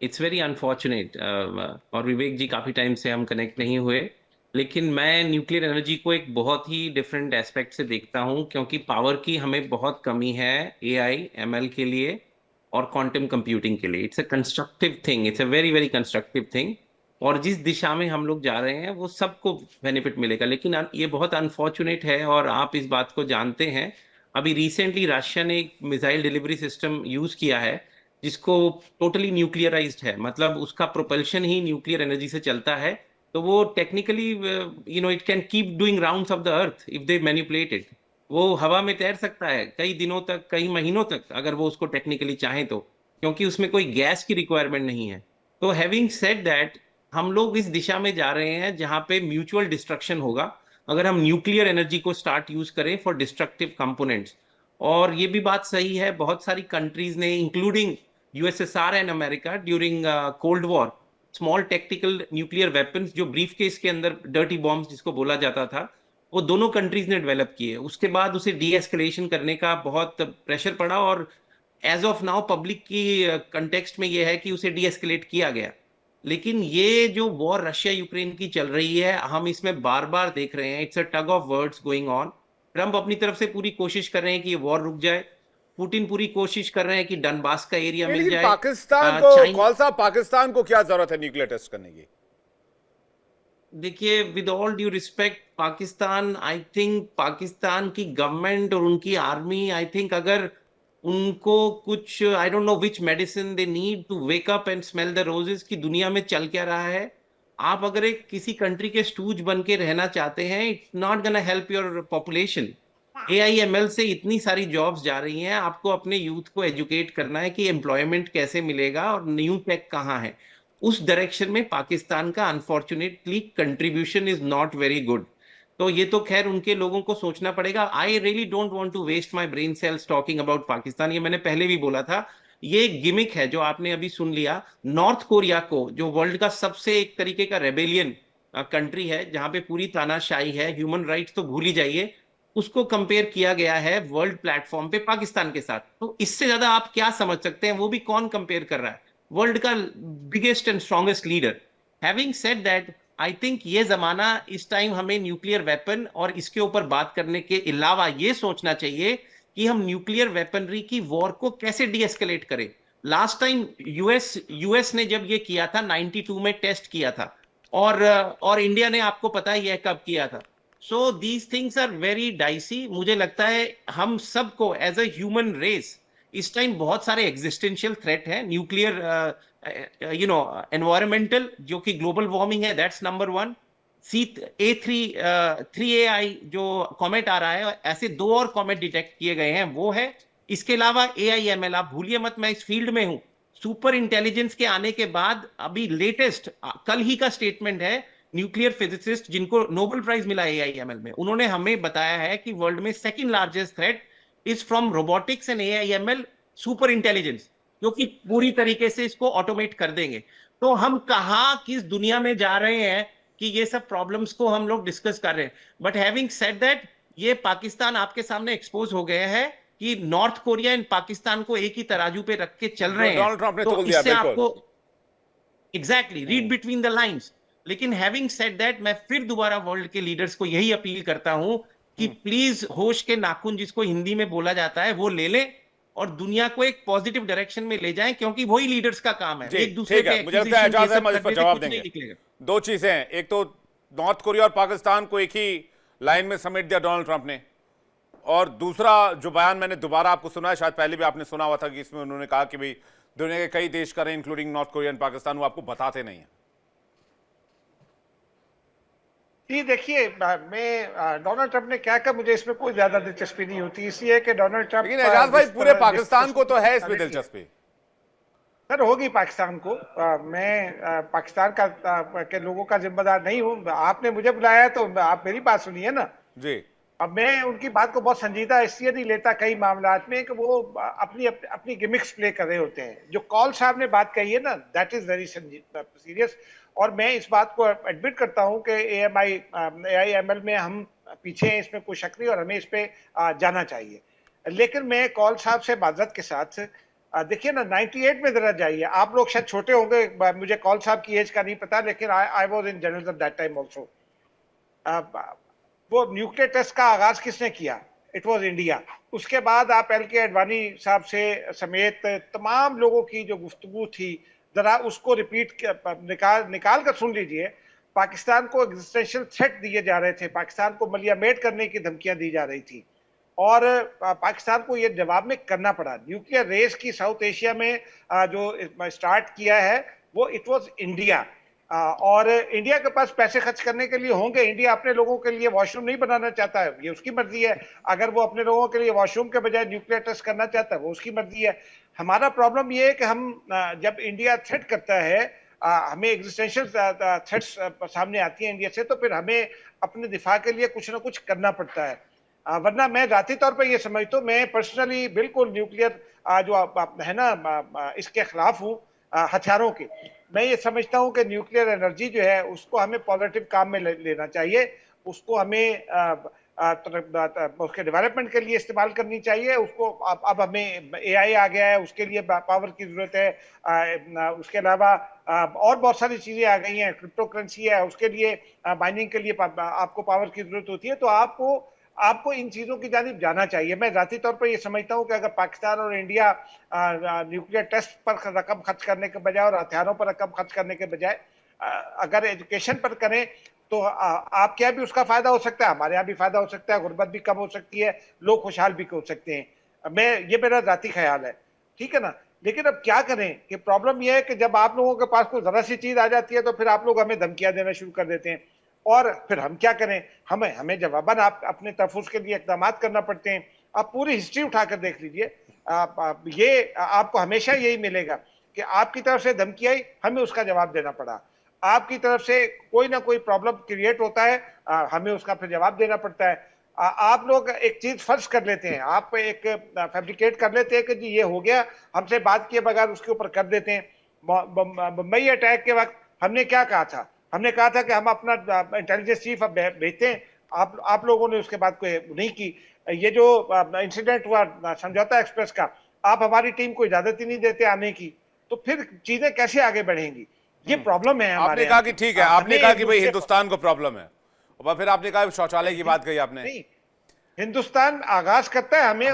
इट्स वेरी अनफॉर्चुनेट और विवेक जी काफ़ी टाइम से हम कनेक्ट नहीं हुए, लेकिन मैं न्यूक्लियर एनर्जी को एक बहुत ही डिफरेंट एस्पेक्ट से देखता हूँ, क्योंकि पावर की हमें बहुत कमी है एआई एमएल के लिए और क्वांटम कंप्यूटिंग के लिए। It's a constructive thing, it's a very very constructive thing. और जिस दिशा में हम लोग जा रहे हैं वो सबको बेनिफिट मिलेगा। लेकिन ये बहुत अनफॉर्चुनेट है, और आप इस बात को जानते हैं। अभी रिसेंटली रशिया ने एक मिसाइल डिलीवरी सिस्टम यूज किया है जिसको टोटली न्यूक्लियराइज्ड है, मतलब उसका प्रोपल्शन ही न्यूक्लियर एनर्जी से चलता है। तो वो technically it can keep doing rounds of the earth if they manipulate it. वो हवा में तैर सकता है कई दिनों तक, कई महीनों तक, अगर वो उसको टेक्निकली चाहे तो, क्योंकि उसमें कोई गैस की रिक्वायरमेंट नहीं है। तो हैविंग सेड दैट, हम लोग इस दिशा में जा रहे हैं जहां पे म्यूचुअल डिस्ट्रक्शन होगा अगर हम न्यूक्लियर एनर्जी को स्टार्ट यूज करें फॉर डिस्ट्रक्टिव कंपोनेंट्स। और ये भी बात सही है, बहुत सारी कंट्रीज ने including USSR and America during cold war small tactical nuclear weapons, जो ब्रीफ केस के अंदर डर्टी बॉम्ब्स जिसको बोला जाता था, वो दोनों कंट्रीज ने डेवलप किए। उसके बाद उसे डी एस्केलेशन करने का बहुत प्रेशर पड़ा, और एज ऑफ नाउ पब्लिक की कंटेक्स्ट में ये है कि उसे डी एस्केलेट किया गया। लेकिन ये जो वॉर रशिया यूक्रेन की चल रही है, हम इसमें बार बार देख रहे हैं, it's a tug of words going on. Trump अपनी तरफ से पूरी कोशिश कर रहे हैं कि ये वॉर रुक जाए, पुतिन पूरी कोशिश कर रहे हैं कि डनबास का एरिया नहीं, मिल लेकिन जाए। पाकिस्तान को, चाइना, कौल साहब, पाकिस्तान को क्या जरूरत है न्यूक्लियर टेस्ट करने की? देखिए, with all due respect, Pakistan, I think Pakistan की गवर्नमेंट और उनकी आर्मी, आई थिंक अगर उनको कुछ, I don't know which medicine they need to wake up and smell the roses की दुनिया में चल क्या रहा है। आप अगर एक किसी कंट्री के स्टूज बन के रहना चाहते हैं, it's not gonna help your population. AIML से इतनी सारी जॉब्स जा रही हैं, आपको अपने यूथ को एजुकेट करना है कि एम्प्लॉयमेंट कैसे मिलेगा और न्यू टेक कहाँ है। उस डायरेक्शन में पाकिस्तान का unfortunately contribution is not very good. तो ये तो खैर उनके लोगों को सोचना पड़ेगा। I really don't want to waste my brain cells talking about Pakistan, ये मैंने पहले भी बोला था। ये एक गिमिक है जो आपने अभी सुन लिया। नॉर्थ कोरिया को, जो वर्ल्ड का सबसे एक तरीके का रेबेलियन कंट्री है, जहां पे पूरी तानाशाही है, ह्यूमन राइट्स तो भूल ही जाइए, उसको कंपेयर किया गया है वर्ल्ड प्लेटफॉर्म पे पाकिस्तान के साथ। तो इससे ज्यादा आप क्या समझ सकते हैं? वो भी कौन कंपेयर कर रहा है? वर्ल्ड का biggest and strongest leader. Having said that, I think ये जमाना, इस टाइम हमें न्यूक्लियर वेपन और इसके ऊपर बात करने के अलावा ये सोचना चाहिए कि हम न्यूक्लियर वेपनरी की वॉर को कैसे डी एस्केलेट करें। लास्ट टाइम यूएस ने जब ये किया था 92 में टेस्ट किया था, और इंडिया ने, आपको पता ही है कब किया था। So these things are very dicey. मुझे लगता है हम सबको एज अ ह्यूमन रेस इस टाइम बहुत सारे एग्जिस्टेंशियल थ्रेट है। न्यूक्लियर, एनवायरमेंटल, जो कि ग्लोबल वार्मिंग है, दैट्स नंबर वन। C3AI जो कॉमेट आ रहा है, ऐसे 2 और कॉमेट डिटेक्ट किए गए हैं, वो है। इसके अलावा AIML, आप भूलिए मत, मैं इस फील्ड में हूं। सुपर इंटेलिजेंस के आने के बाद अभी लेटेस्ट कल ही का स्टेटमेंट है, न्यूक्लियर फिजिसिस्ट जिनको नोबेल प्राइज मिला AIML में, उन्होंने हमें बताया है कि वर्ल्ड में second largest threat is from robotics and AIML super intelligence, जो कि पूरी तरीके से इसको ऑटोमेट कर देंगे। तो हम कहाँ किस दुनिया में जा रहे हैं कि ये सब प्रॉब्लम्स को हम लोग डिस्कस कर रहे हैं। बट हैविंग सेड दैट, ये पाकिस्तान आपके सामने एक्सपोज हो गया है कि नॉर्थ कोरिया एंड पाकिस्तान को एक ही तराजू पे रख के चल रहे हैं। डोनाल्ड ट्रंप ने तो तोल दिया, इससे बिल्कुल। आपको exactly read between the lines. लेकिन हैविंग सेड दैट, मैं फिर दोबारा वर्ल्ड के लीडर्स को यही अपील करता हूं कि प्लीज होश के नाखून, जिसको हिंदी में बोला जाता है, वो ले लें और दुनिया को एक पॉजिटिव डायरेक्शन में ले जाएं, क्योंकि वही लीडर्स का काम है। जी, एक दूसरे ठीक पे है, मुझे लगता है accusation एजाज ये सब अहमद इस पर करने से जवाब कुछ नहीं देंगे। निकलेगा। 2 चीजें हैं, एक तो नॉर्थ कोरिया और पाकिस्तान को एक ही लाइन में समेट दिया डोनाल्ड ट्रंप ने, और दूसरा जो बयान मैंने दोबारा आपको सुना है, शायद पहले भी आपने सुना हुआ था, कि इसमें उन्होंने कहा कि भाई दुनिया के कई देश कर रहे हैं including north Korea and Pakistan, वो आपको बताते नहीं है। जी देखिए, मैं डोनाल्ड ट्रंप ने क्या कहा, मुझे इसमें कोई ज्यादा दिलचस्पी नहीं होती, इसलिए कि डोनाल्ड ट्रंप, लेकिन एजाज भाई, जिस पूरे तरह- पाकिस्तान जिस- को तो है इसमें जिस- दिलचस्पी। सर होगी पाकिस्तान को। मैं पाकिस्तान का के लोगों का जिम्मेदार नहीं हूं। आपने मुझे बुलाया तो आप मेरी बात सुनिए ना। जी, अब मैं उनकी बात को बहुत संजीदा इसलिए नहीं लेता कई मामलात में कि वो अपनी गिमिक्स प्ले कर रहे होते हैं। जो कौल साहब ने बात कही है ना, दैट इज वेरी सीरियस। और मैं इस बात को एडमिट करता हूं कि AIML में हम पीछे हैं, इसमें कोई शक नहीं, और हमें इस पे जाना चाहिए। लेकिन मैं कौल साहब से माजरत के साथ, देखिए ना, 98 में जरा जाइए। आप लोग शायद छोटे होंगे, मुझे कौल साहब की एज का नहीं पता, लेकिन I was in journalism that time also. वो न्यूक्लियर टेस्ट का आगाज किसने किया? It was India. उसके बाद आप एल.के. आडवाणी साहब से समेत तमाम लोगों की जो गुफ्तगू थी, जरा उसको निकाल कर सुन लीजिए। पाकिस्तान को एग्जिस्टेंशियल थ्रेट दिए जा रहे थे, पाकिस्तान को मलियामेट करने की धमकियां दी जा रही थी, और पाकिस्तान को ये जवाब में करना पड़ा। न्यूक्लियर रेस की साउथ एशिया में जो स्टार्ट किया है वो इट वाज इंडिया, और इंडिया के पास पैसे खर्च करने के लिए होंगे। इंडिया अपने लोगों के लिए वॉशरूम नहीं बनाना चाहता है, ये उसकी मर्जी है। अगर वो अपने लोगों के लिए वॉशरूम के बजाय न्यूक्लियर टेस्ट करना चाहता है, वो उसकी मर्जी है। हमारा प्रॉब्लम ये है कि हम जब इंडिया थ्रेट करता है, हमें एग्जिस्टेंशियल थ्रेट्स सामने आती है इंडिया से, तो फिर हमें अपने दिफा के लिए कुछ ना कुछ करना पड़ता है। वरना मैं जाती तौर पर यह समझता हूँ, मैं पर्सनली बिल्कुल न्यूक्लियर जो है ना इसके खिलाफ हूँ, हथियारों के। मैं ये समझता हूँ कि न्यूक्लियर एनर्जी जो है उसको हमें पॉजिटिव काम में लेना चाहिए, उसको हमें उसके डेवलपमेंट के लिए इस्तेमाल करनी चाहिए। उसको अब हमें एआई आ गया है, उसके लिए पावर की जरूरत है। उसके अलावा और बहुत सारी चीजें आ गई हैं, क्रिप्टो करेंसी है, उसके लिए माइनिंग के लिए आपको पावर की जरूरत होती है। तो आपको इन चीजों की जानिब जाना चाहिए। मैं जाती तौर पर यह समझता हूं कि अगर पाकिस्तान और इंडिया न्यूक्लियर टेस्ट पर रकम खर्च करने के बजाय और हथियारों पर रकम खर्च करने के बजाय अगर एजुकेशन पर करें, तो आपके यहाँ भी उसका फायदा हो सकता है, हमारे यहाँ भी फायदा हो सकता है, गुर्बत भी कम हो सकती है, लोग खुशहाल भी हो सकते हैं। ये मेरा जाती ख्याल है, ठीक है ना। लेकिन अब क्या करें कि प्रॉब्लम यह है कि जब आप लोगों के पास कोई जरा सी चीज आ जाती है तो फिर आप लोग हमें धमकियां देना शुरू कर देते हैं, और फिर हम क्या करें? हमें जवाबन आप अपने तहफ़्फ़ुज़ के लिए इक़दाम करना पड़ते हैं। आप पूरी हिस्ट्री उठाकर देख लीजिए, ये आपको हमेशा यही मिलेगा कि आपकी तरफ से धमकी आई, हमें उसका जवाब देना पड़ा। आपकी तरफ से कोई ना कोई प्रॉब्लम क्रिएट होता है, हमें उसका फिर जवाब देना पड़ता है। आप लोग एक चीज फर्ज कर लेते हैं, आप एक फैब्रिकेट कर लेते हैं कि जी ये हो गया, हमसे बात किए बगैर उसके ऊपर कर देते हैं। मुंबई अटैक के वक्त हमने क्या कहा था? हमने कहा था कि हम अपना इंटेलिजेंस चीफ अब भेजते हैं। आप लोगों ने उसके बाद कोई नहीं की। ये जो इंसिडेंट हुआ समझौता एक्सप्रेस का, आप हमारी टीम को इजाजत ही नहीं देते आने की, तो फिर चीजें कैसे आगे बढ़ेंगी? ये प्रॉब्लम है हमारे। आपने कहा कि ठीक है, आपने कहा कि भाई हिंदुस्तान को प्रॉब्लम है, और फिर आपने कहा शौचालय की बात कही आपने। नहीं, हिंदुस्तान आगाज करता है, हमें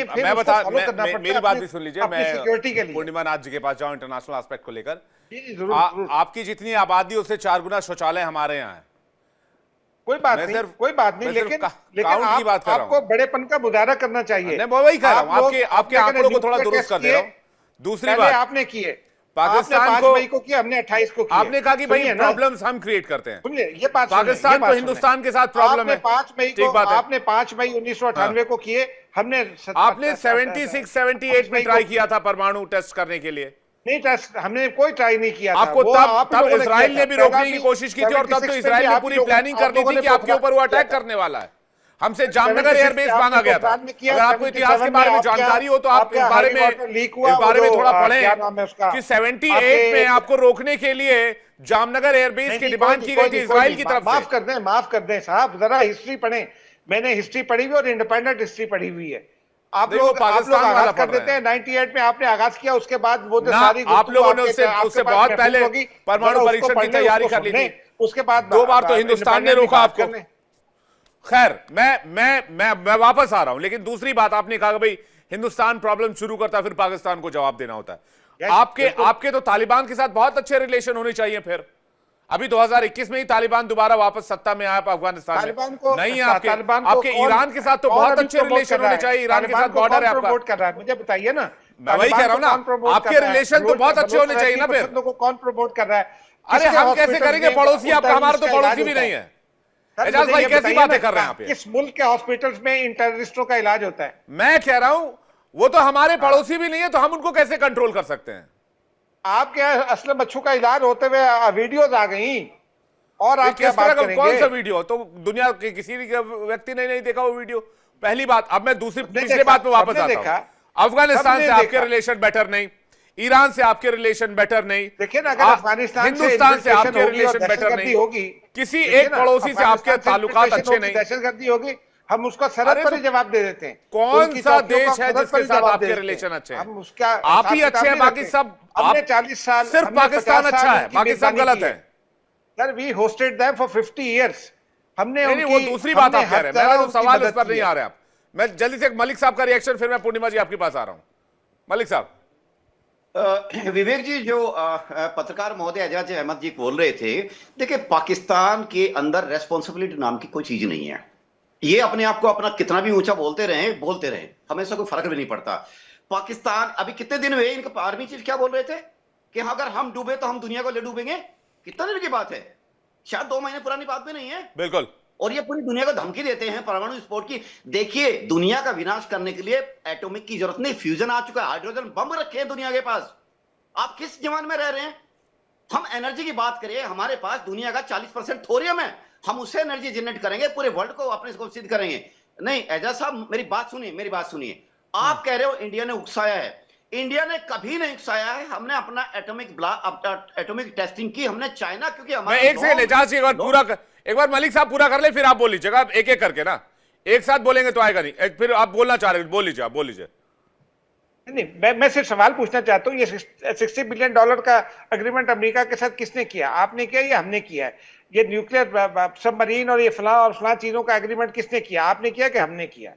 फिर मैं उसको फॉलो करना पड़ता है। मेरी बात भी सुन लीजिए, मैं सिक्योरिटी के लिए पूर्णिमा नाथ जी के पास जाऊं इंटरनेशनल एस्पेक्ट को लेकर। जरूर। आपकी जितनी आबादी उससे 4 गुना शौचालय हमारे यहाँ है। कोई बात नहीं, लेकिन आपको बड़ेपन का मुजाहरा करना चाहिए। मैं वही कह रहा हूँ, आपके आंकड़ों को थोड़ा दुरुस्त कर दे रहा हूँ। दूसरी बात आपने की है, पाकिस्तान को 5 मई को किया, हमने 28 को किया। आपने कहा कि भाई प्रॉब्लम्स हम क्रिएट करते हैं। सुनिए, ये बात पाकिस्तान को हिंदुस्तान के साथ प्रॉब्लम है। 5 मई को आपने 5 मई 1998 को किए, हमने आपने 76 78 में ट्राई किया था परमाणु टेस्ट करने के लिए। नहीं, टेस्ट हमने कोई ट्राई नहीं किया। आपको तब इजराइल ने भी रोकने की कोशिश की थी, और तब तो इजराइल ने पूरी प्लानिंग कर ली थी कि आपके ऊपर वो अटैक करने वाला है। हमसे जामनगर एयरबेस मांगा गया था। अगर आपको इतिहास के बारे में जानकारी हो तो आप इस बारे में थोड़ा पढ़ें कि 78 में आपको रोकने के लिए जामनगर एयरबेस की डिमांड की गई थी इजराइल की तरफ से। माफ कर दें साहब, जरा हिस्ट्री पढ़ें। मैंने हिस्ट्री पढ़ी हुई और इंडिपेंडेंट हिस्ट्री पढ़ी हुई है। आप लोग आगाज कर देते हैं। 98 में आपने आगाज किया, उसके बाद वो सारी आप लोगों ने उससे बहुत पहले परमाणु परीक्षण की तैयारी कर ली थी। उसके बाद 2 बार तो हिंदुस्तान ने रोका आपको। खैर, मैं वापस आ रहा हूं, लेकिन दूसरी बात आपने कहा कि भाई हिंदुस्तान प्रॉब्लम शुरू करता है, फिर पाकिस्तान को जवाब देना होता है। आपके तो तालिबान के साथ बहुत अच्छे रिलेशन होने चाहिए। फिर अभी 2021 में ही तालिबान दोबारा वापस सत्ता में आया अफगानिस्तान में। नहीं है आपके ईरान के साथ तो बहुत अच्छे रिलेशन होने चाहिए। ईरान के साथ बॉर्डर है आपका। मुझे बताइए ना, मैं वही कह रहा हूं ना, आपके रिलेशन तो बहुत अच्छे होने चाहिए ना। फिर कौन प्रमोट कर रहा है? अरे हम कैसे करेंगे पड़ोसी? आपका हमारा तो पड़ोसी भी नहीं है। एजाज भाई कैसी बातें कर रहे हैं आप? किस मुल्क के हॉस्पिटल्स में इन टेररिस्टों का इलाज होता है? मैं कह रहा हूं वो तो हमारे पड़ोसी भी नहीं है, तो हम उनको कैसे कंट्रोल कर सकते हैं? आपके असलम बच्चों का इलाज होते हुए वीडियोस आ गई, और आप क्या बात करेंगे? कौन सा वीडियो? तो दुनिया के किसी व्यक्ति ने नहीं देखा वो वीडियो। पहली बात। अब मैं पिछले बात में वापस आता हूं। अफगानिस्तान से आपके रिलेशन बेटर नहीं, ईरान से आपके रिलेशन बेटर नहीं, देखिए ना, अगर अफगानिस्तान हिंदुस्तान से आपके रिलेशन बेटर नहीं होगी, किसी एक पड़ोसी से आपके ताल्लुकात अच्छे नहीं, दहशतगर्दी होगी, हम उसका सरहद पर ही जवाब दे देते हैं। कौन सा देश है जिसके साथ आपके रिलेशन अच्छे हैं? हम उसका आप ही अच्छे हैं, बाकी सब। हमने 40 साल, सिर्फ पाकिस्तान अच्छा है, बाकी सब गलत है। Sir, we hosted them for 50 years. हमने नहीं, वो उनकी दूसरी बात हमने आप कह हर रहे हैं, तरह मेरा तो उनकी सवाल उस मदद पर की नहीं है। आ रहा है। मैं जल्दी से मलिक साहब का रिएक्शन, फिर मैं पूर्णिमा जी आपके पास आ रहा हूं। मलिक साहब। विवेक जी, जो पत्रकार महोदय एजाज अहमद जी बोल रहे थे, देखिए पाकिस्तान के अंदर रेस्पॉन्सिबिलिटी नाम की कोई चीज नहीं है। ये अपने आप को अपना कितना भी ऊंचा बोलते रहे, हमें से कोई फर्क भी नहीं पड़ता। पाकिस्तान अभी कितने दिन हुए, इनके आर्मी चीफ क्या बोल रहे थे कि अगर हम डूबे तो हम दुनिया को ले डूबेंगे। कितना दिन की बात है, शायद 2 महीने पुरानी बात भी नहीं है। बिल्कुल। और ये पूरी दुनिया को धमकी देते हैं परमाणु विस्फोट की। देखिए, दुनिया का विनाश करने के लिए एटॉमिक की जरूरत नहीं, फ्यूजन आ चुका है, हाइड्रोजन बम रखे हैं दुनिया के पास। आप किस जमाने में रह रहे हैं? हम एनर्जी की बात करें, हमारे पास दुनिया का 40% थोरियम है, हम उससे एनर्जी जनरेट करेंगे, पूरे वर्ल्ड को अपने को सिद्ध करेंगे। नहीं एजाज साहब, मेरी बात सुनिए। आप कह रहे हो इंडिया ने उकसाया है, इंडिया ने कभी नहीं उकसाया है। हमने अपना एटॉमिक टेस्टिंग की, हमने चाइना, क्योंकि मैं हमारा एक सेकंड एजाज एक बार पूरा एक बार मलिक साहब पूरा कर ले, फिर आप बोल लीजिएगा। आप एक एक करके ना, एक साथ बोलेंगे तो आएगा नहीं। फिर आप बोलना चाह रहे बोल लीजिए, आप बोल लीजिए। नहीं, मैं सिर्फ सवाल पूछना चाहता हूँ, ये $60 बिलियन का एग्रीमेंट अमेरिका के साथ किसने किया? आपने किया या हमने किया है? ये न्यूक्लियर सबमरीन और ये फलां चीजों का एग्रीमेंट किसने किया? आपने किया कि हमने किया?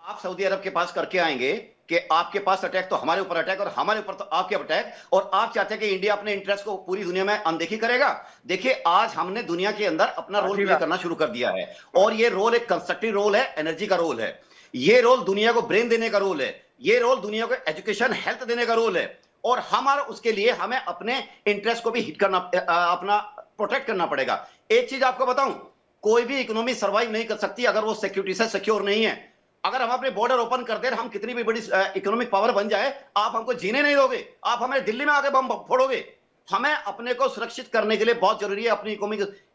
आप सऊदी अरब के पास करके आएंगे कि आपके पास अटैक तो हमारे ऊपर अटैक और हमारे ऊपर तो आपके अटैक, और आप चाहते हैं कि इंडिया अपने इंटरेस्ट को पूरी दुनिया में अनदेखी करेगा। देखिए, आज हमने दुनिया के अंदर अपना रोल प्ले करना शुरू कर दिया है, और ये रोल एक कंस्ट्रक्टिव रोल है, एनर्जी का रोल है। ये रोल दुनिया को ब्रेन देने का रोल है, ये रोल दुनिया को एजुकेशन हेल्थ देने का रोल है, और हमारा उसके लिए हमें अपने इंटरेस्ट को भी हिट करना, अपना प्रोटेक्ट करना पड़ेगा। एक चीज आपको बताऊं, कोई भी इकोनॉमी सर्वाइव नहीं कर सकती अगर वो सिक्योरिटी से सिक्योर नहीं है। अगर हम अपने बॉर्डर ओपन कर दे, हम कितनी भी बड़ी इकोनॉमिक पावर बन जाए, आप हमको जीने नहीं दोगे, आप हमें दिल्ली में आके बम फोड़ोगे। हमें अपने को सुरक्षित करने के लिए बहुत जरूरी है, अपनी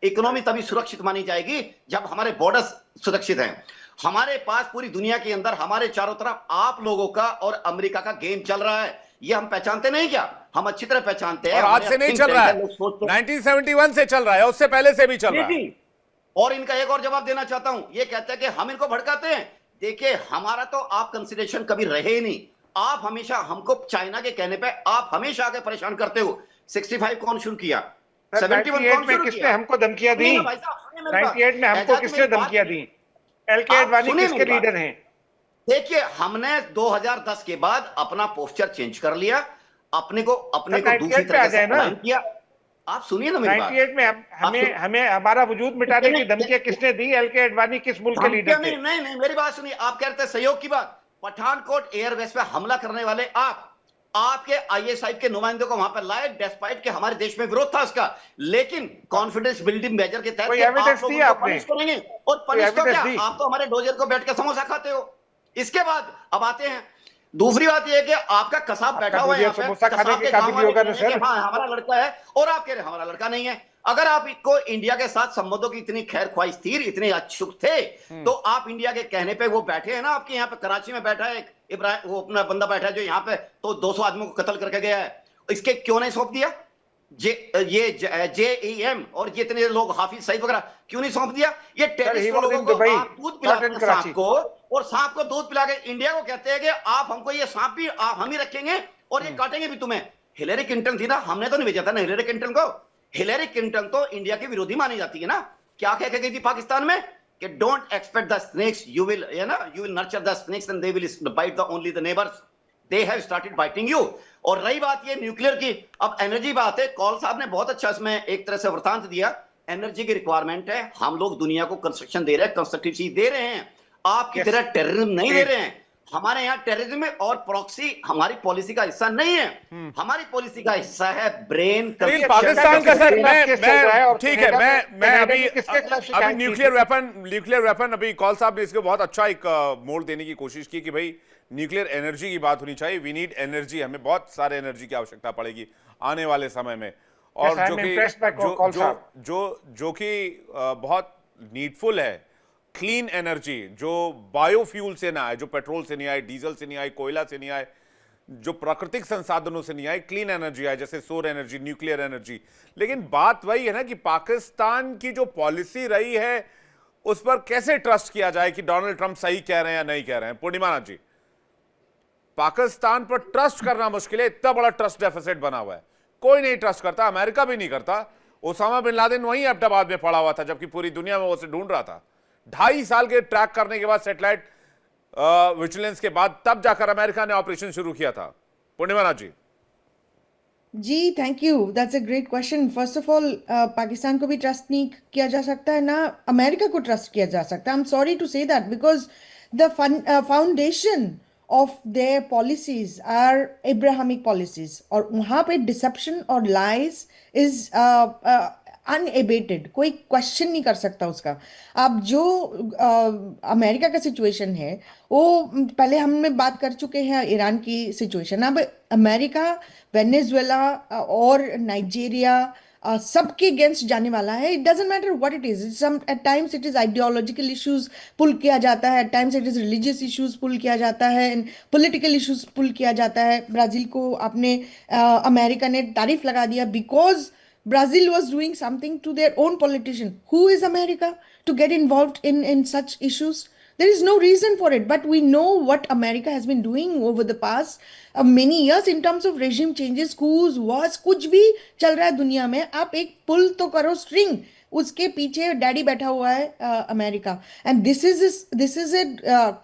इकोनॉमी तभी सुरक्षित मानी जाएगी जब हमारे बॉर्डर्स सुरक्षित हैं। हमारे पास पूरी दुनिया के अंदर हमारे चारों तरफ आप लोगों का और अमेरिका का गेम चल रहा है। ये हम पहचानते नहीं क्या? हम अच्छी तरह पहचानते हैं। और आज से नहीं चल रहा है, 1971 से चल रहा है, उससे पहले से भी चल रहा है। और इनका एक और जवाब देना चाहता हूं, ये कहते हैं कि हम इनको भड़काते हैं। देखिए, हमारा तो आप कंसिडरेशन कभी रहे ही नहीं। आप हमेशा हमको चाइना के कहने पे आप हमेशा आके परेशान करते हो। 65 कौन शुरू किया? 71 कौन शुरू किसने किया? हमको धमकियां दी? 98 में हमको किसने धमकियां दी? एलके आडवाणी किसके लीडर हैं? देखिए, हमने 2010 के बाद अपना पोस्चर चेंज कर लिया, अपने को दूसरी तरह से अलाइन किया। आप सुनिए ना मेरी बात। 98 में हमें हमारा वजूद मिटाने की धमकियां किसने दी? एलके आडवाणी किस मुल्क के लीडर थे? नहीं, मेरी बात सुनिए। आप कहते हैं सहयोग की बात, पठानकोट एयरबेस पे हमला करने वाले आपके आईएसआई के नुमाइंदों को वहां पर लाए, डेस्पाइट के हमारे देश में विरोध था उसका, लेकिन कॉन्फिडेंस बिल्डिंग मेजर के तहत एविडेंस दिया आपने? पनिश करेंगे। और पनिश तो क्या, आप तो हमारे डोजर को बैठ के समोसा खाते हो। इसके बाद अब आते हैं, दूसरी बात यह है कि आपका कसाब बैठा हुआ है यहाँ पे, समोसा खाने कसाब के के काबिल गांव वाले होगा ना कह रहे हैं सर? कि हाँ हमारा लड़का है, और आप कह रहे हैं हमारा लड़का नहीं है। अगर आप इनको इंडिया के साथ संबंधों की इतनी खैर ख्वाहिश थी, इतने इच्छुक थे, तो आप इंडिया के कहने पे वो बैठे हैं ना, आपके यहाँ पे कराची में बैठा है इब्राहिम, वो अपना बंदा बैठा है जो यहाँ पे तो 200 आदमियों को कत्ल करके गया है, इसके क्यों नहीं सौंप दिया? JEM और ये इतने लोग हाफिज सईद वगैरह क्यों नहीं सौंप दिया? ये टेररिस्ट लोगों को आप दूध पिलाते हैं सांप को, और सांप को दूध पिला के इंडिया को कहते हैं कि आप हमको ये सांप भी हम ही रखेंगे और ये काटेंगे भी तुम्हें। हिलेरी क्लिंटन थी ना, हमने तो नहीं भेजा था ना हिलेरी क्लिंटन को। हिलेरी क्लिंटन तो इंडिया की विरोधी मानी जाती है ना। क्या कह के गई थी पाकिस्तान में कि don't expect the snakes, you will nurture the snakes and they will bite the only the neighbours, they have started biting you. और रही बात ये न्यूक्लियर की, अब एनर्जी बात है, कौल साहब ने बहुत अच्छा इसमें एक तरह से वृतांत दिया। एनर्जी की रिक्वायरमेंट है, हम लोग दुनिया को कंस्ट्रक्शन दे रहे हैं, कंस्ट्रक्टिव चीज दे रहे हैं, आपकी तरह टेररिज्म नहीं दे रहे हैं। हमारे यहाँ टेररिज्म और प्रॉक्सी हमारी पॉलिसी का हिस्सा नहीं है। हमारी पॉलिसी का हिस्सा है ब्रेन पाकिस्तान का। सर मैं ठीक है, मैं अभी न्यूक्लियर वेपन अभी कौल साहब ने इसको बहुत अच्छा एक मोड़ देने की कोशिश की कि भाई न्यूक्लियर एनर्जी की बात होनी चाहिए। वी नीड एनर्जी, हमें बहुत सारे एनर्जी की आवश्यकता पड़ेगी आने वाले समय में, और जो कि बहुत नीडफुल है। क्लीन एनर्जी जो बायोफ्यूल से ना आए, जो पेट्रोल से नहीं आए, डीजल से नहीं आए, कोयला से नहीं आए, जो प्राकृतिक संसाधनों से नहीं आए, क्लीन एनर्जी आए, जैसे सौर एनर्जी, न्यूक्लियर एनर्जी। लेकिन बात वही है ना कि पाकिस्तान की जो पॉलिसी रही है उस पर कैसे ट्रस्ट किया जाए कि डोनाल्ड ट्रंप सही कह रहे हैं या नहीं कह रहे हैं। पूर्णिमा नाथ जी, पाकिस्तान पर ट्रस्ट करना मुश्किल है, इतना बड़ा ट्रस्ट डेफिसिट बना हुआ है, कोई नहीं ट्रस्ट करता, अमेरिका भी नहीं करता, ओसामा बिन लादेन वहीं अहमदाबाद में पड़ा हुआ था, जबकि पूरी दुनिया में वो उसे ढूंढ रहा था। 2.5 साल के ट्रैक करने के बाद, सैटेलाइट विजिलेंस के बाद, तब जाकर अमेरिका ने ऑपरेशन शुरू किया था। पूर्णिमा नाथ जी। जी thank you, that's a great question. First of all Pakistan को भी ट्रस्ट नहीं किया जा सकता है, ना अमेरिका को ट्रस्ट किया जा सकता है। I am sorry to say that, because the foundation of their policies are Ibrahimic policies, और वहाँ पे डिसेप्शन और लाइज इज अनएबेटेड, कोई क्वेश्चन नहीं कर सकता उसका। अब जो अमेरिका का सिचुएशन है, वो पहले हम बात कर चुके हैं ईरान की सिचुएशन। अब अमेरिका वेनेजुएला और नाइजीरिया सबके अगेंस्ट जाने वाला है। It doesn't matter what it is, some at times it is ideological issues pull किया जाता है, at times it is religious issues pull किया जाता है, पॉलिटिकल इश्यूज पुल किया जाता है। ब्राजील को आपने अमेरिका ने तारीफ लगा दिया because Brazil was doing something to their own politician. Who is America to get involved in such issues? There is no reason for it. But we know what America has been doing over the past many years in terms of regime changes, coups, wars, कुछ भी चल रहा है दुनिया में। आप एक पुल तो करो स्ट्रिंग, उसके पीछे डैडी बैठा हुआ है America. And this is a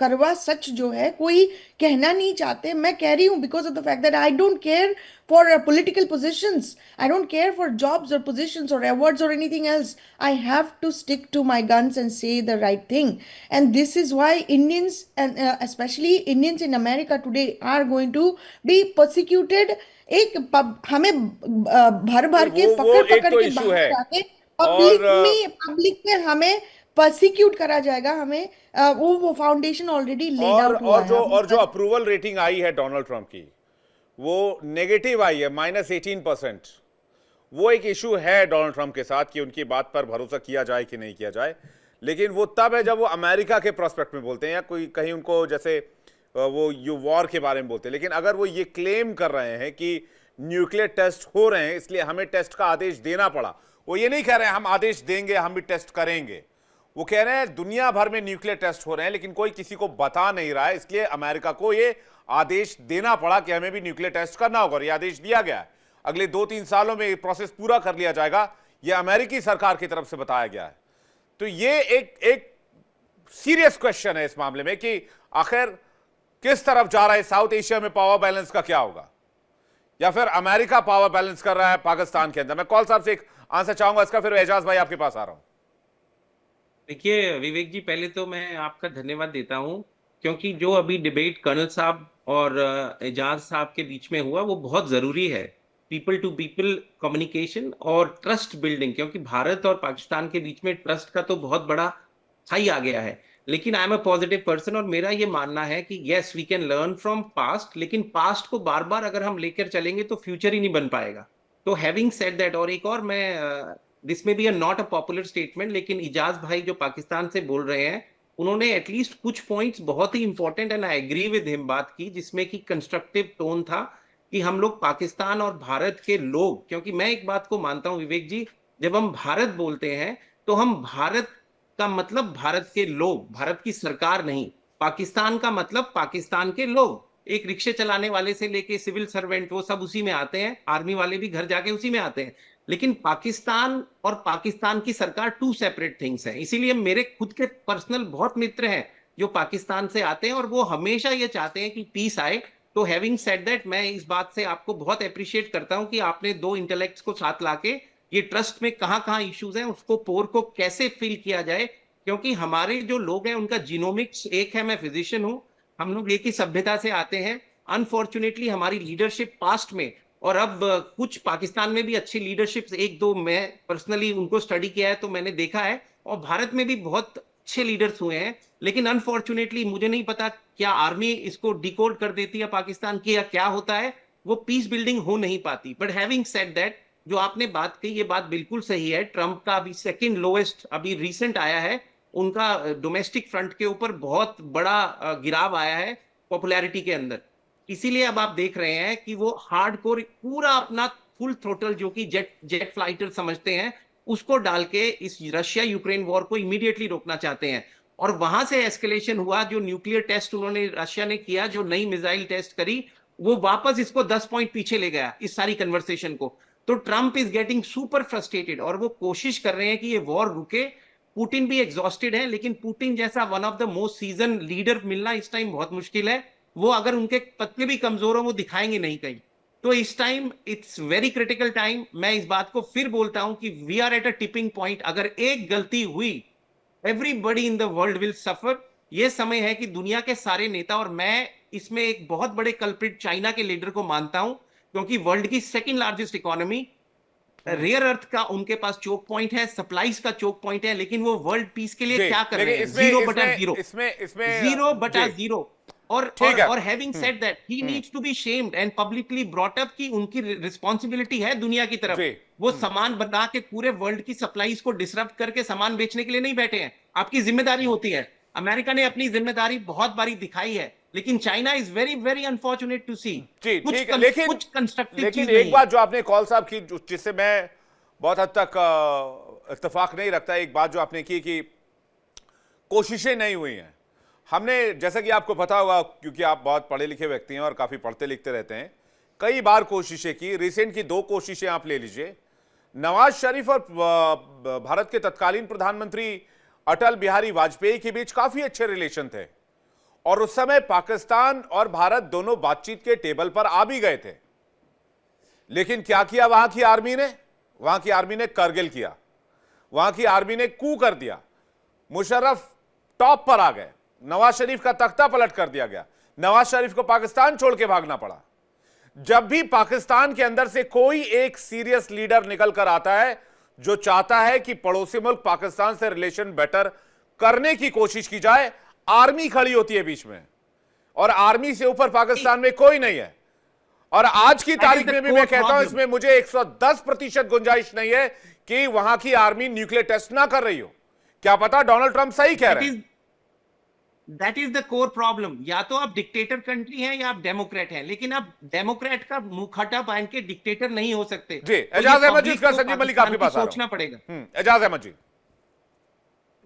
करवा सच जो है, कोई कहना नहीं चाहते। मैं कह रही हूँ because of the fact that I don't care for political positions. I don't care for jobs or positions or awards or anything else. I have to stick to my guns and say the right thing. And this is why Indians, and especially Indians in America today, are going to be persecuted. एक हमें भर भर के पकड़ एक तो के issue बाहर है। जाके और पब्लिक में हमें परसिक्यूट करा जाएगा। हमें वो फाउंडेशन ऑलरेडी लेड आउट हुआ है। और जो अप्रूवल रेटिंग आई है डोनाल्ड ट्रंप की, वो नेगेटिव आई है, -18%। वो एक इशू है डोनाल्ड ट्रंप के साथ कि उनकी बात पर भरोसा किया जाए कि नहीं किया जाए। लेकिन वो तब है जब वो अमेरिका के प्रोस्पेक्ट में बोलते हैं, या कोई कहीं उनको जैसे वो यू वॉर के बारे में बोलते हैं। लेकिन अगर वो ये क्लेम कर रहे हैं कि न्यूक्लियर टेस्ट हो रहे हैं इसलिए हमें टेस्ट का आदेश देना पड़ा, वो ये नहीं कह रहे हैं हम आदेश देंगे, हम भी टेस्ट करेंगे। वो कह रहे हैं दुनिया भर में न्यूक्लियर टेस्ट हो रहे हैं लेकिन कोई किसी को बता नहीं रहा है, इसलिए अमेरिका को ये आदेश देना पड़ा कि हमें भी न्यूक्लियर टेस्ट करना होगा। और ये आदेश दिया गया है, अगले 2-3 सालों में ये प्रोसेस पूरा कर लिया जाएगा, ये अमेरिकी सरकार की तरफ से बताया गया है। तो ये एक सीरियस क्वेश्चन है इस मामले में कि आखिर किस तरफ जा रहा है साउथ एशिया में, पावर बैलेंस का क्या होगा, या फिर अमेरिका पावर बैलेंस कर रहा है पाकिस्तान के अंदर। मैं कॉल साहब से एक आंसर चाहूंगा इसका, फिर एजाज भाई आपके पास आ रहा हूं। देखिए विवेक जी, पहले तो मैं आपका धन्यवाद देता हूं, क्योंकि जो अभी डिबेट कर्नल साहब और एजाज साहब के बीच में हुआ वो बहुत जरूरी है। पीपल टू पीपल कम्युनिकेशन और ट्रस्ट बिल्डिंग, क्योंकि भारत और पाकिस्तान के बीच में ट्रस्ट का तो बहुत बड़ा हाई आ गया है। लेकिन I am a positive person, और मेरा ये मानना है कि yes we can learn from past, लेकिन पास्ट को बार बार अगर हम लेकर चलेंगे तो फ्यूचर ही नहीं बन पाएगा। तो हैविंग सेड दैट, और एक और मैं दिस में be not a popular statement, लेकिन इजाज भाई जो पाकिस्तान से बोल रहे हैं उन्होंने एटलीस्ट कुछ पॉइंट्स बहुत ही important and I agree with him बात की, जिसमें कि कंस्ट्रक्टिव टोन था कि हम लोग पाकिस्तान और भारत के लोग, क्योंकि मैं एक बात को मानता हूं विवेक जी, जब हम भारत बोलते हैं तो हम भारत का मतलब भारत के लोग, भारत की सरकार नहीं। पाकिस्तान का मतलब पाकिस्तान के लोग, एक रिक्शे चलाने वाले से लेके सिविल सर्वेंट, वो सब उसी में आते हैं, आर्मी वाले भी घर जाके उसी में आते हैं। लेकिन पाकिस्तान और पाकिस्तान की सरकार टू सेपरेट थिंग्स हैं। इसीलिए मेरे खुद के पर्सनल बहुत मित्र हैं जो पाकिस्तान से आते हैं और वो हमेशा ये चाहते हैं कि पीस आए। तो हैविंग सेड दैट, मैं इस बात से आपको बहुत अप्रिशिएट करता हूं कि आपने दो इंटेलेक्ट्स को साथ लाके ये ट्रस्ट में कहां इश्यूज हैं उसको, पोर को कैसे फिल किया जाए, क्योंकि हमारे जो लोग हैं उनका जीनोमिक्स एक है। मैं फिजिशियन हूं, हम लोग एक ही सभ्यता से आते हैं। अनफॉर्चुनेटली हमारी लीडरशिप पास्ट में, और अब कुछ पाकिस्तान में भी अच्छी लीडरशिप, एक दो मैं पर्सनली उनको स्टडी किया है तो मैंने देखा है, और भारत में भी बहुत अच्छे लीडर्स हुए हैं। लेकिन अनफॉर्चुनेटली मुझे नहीं पता क्या आर्मी इसको डिकोड कर देती है पाकिस्तान की या क्या होता है, वो पीस बिल्डिंग हो नहीं पाती। बट हैविंग सेड दैट, जो आपने बात कही ये बात बिल्कुल सही है। ट्रंप का अभी सेकंड लोएस्ट अभी रिसेंट आया है, उनका डोमेस्टिक फ्रंट के ऊपर बहुत बड़ा गिराव आया है पॉपुलैरिटी के अंदर। इसीलिए अब आप देख रहे हैं कि वो हार्डकोर पूरा अपना फुल थ्रोटल, जो कि जेट फ्लाइटर समझते हैं, उसको डाल के इस रशिया यूक्रेन वॉर को इमीडिएटली रोकना चाहते हैं। और वहां से एस्केलेशन हुआ, जो न्यूक्लियर टेस्ट उन्होंने रशिया ने किया, जो नई मिसाइल टेस्ट करी, वो वापस इसको 10 पॉइंट पीछे ले गया इस सारी कन्वर्सेशन को। तो Trump is getting super frustrated और वो कोशिश कर रहे हैं कि ये वॉर रुके। पुतिन भी एग्जॉस्टेड है, लेकिन पुतिन जैसा one of the most season leader मिलना इस टाइम बहुत मुश्किल है। वो अगर उनके पत्ते भी कमजोर हो वो दिखाएंगे नहीं कहीं। तो इस time it's very critical time. मैं इस बात को फिर बोलता हूं कि we are at a tipping point. अगर एक गलती हुई, everybody in the world will suffer. ये समय है कि दुनिया के सारे नेता, और मैं इसमें एक बहुत बड़े कल्प्रिट चाइना के लीडर को मानता हूं, क्योंकि वर्ल्ड की second largest economy, rare earth का उनके पास चोक पॉइंट है, सप्लाईज का चोक पॉइंट है, लेकिन वो वर्ल्ड पीस के लिए जी, क्या कर रहे लेकिन हैं? इसमें 0/0 इसमें 0/0। और ठीक है। Having said that he needs to be shamed and publicly brought up कि उनकी रिस्पॉन्सिबिलिटी है दुनिया की तरफ। जी। वो सामान बना के पूरे वर्ल्ड की सप्लाईज को डिसरप्ट करके सामान बेचने के लिए नहीं बैठे हैं। आपकी जिम्मेदारी होती है। अमेरिका ने अपनी जिम्मेदारी बहुत बारी दिखाई है, लेकिन China is very very unfortunate to see. जी कुछ ठीक है, लेकिन कुछ कंस्ट्रक्टिव लेकिन चीज एक नहीं बात जो आपने कॉल साहब की, जिससे मैं बहुत हद तक इत्तेफाक नहीं रखता, एक बात जो आपने की कि कोशिशें नहीं हुई हैं। हमने, जैसा कि आपको पता होगा क्योंकि आप बहुत पढ़े लिखे व्यक्ति हैं और काफी पढ़ते लिखते रहते हैं, कई बार कोशिशें की। रिसेंट की 2 कोशिशें आप ले लीजिए। नवाज शरीफ और भारत के तत्कालीन प्रधानमंत्री अटल बिहारी वाजपेयी के बीच काफी अच्छे रिलेशन थे और उस समय पाकिस्तान और भारत दोनों बातचीत के टेबल पर आ भी गए थे। लेकिन क्या किया वहां की आर्मी ने? वहां की आर्मी ने करगिल किया, वहां की आर्मी ने कू कर दिया, मुशर्रफ टॉप पर आ गए, नवाज शरीफ का तख्ता पलट कर दिया गया, नवाज शरीफ को पाकिस्तान छोड़ के भागना पड़ा। जब भी पाकिस्तान के अंदर से कोई एक सीरियस लीडर निकल कर आता है जो चाहता है कि पड़ोसी मुल्क पाकिस्तान से रिलेशन बेटर करने की कोशिश की जाए, आर्मी खड़ी होती है बीच में, और आर्मी से ऊपर पाकिस्तान में कोई नहीं है। और आज की तारीख में भी मैं कहता हूं, इसमें मुझे 110% गुंजाइश नहीं है कि वहां की आर्मी न्यूक्लियर टेस्ट ना कर रही हो। क्या पता डोनाल्ड ट्रंप सही कह रहे हैं। That is the core problem. या तो आप डिक्टेटर कंट्री हैं या आप डेमोक्रेट हैं, लेकिन आप डेमोक्रेट का मुखौटा पहन के डिक्टेटर नहीं हो सकते। जी, तो एजाज ये अहमद जी, public इसका को संजीव मलिक आपके पाकिस्तान पास आ रहा हूं। सोचना पड़ेगा। एजाज अहमद जी।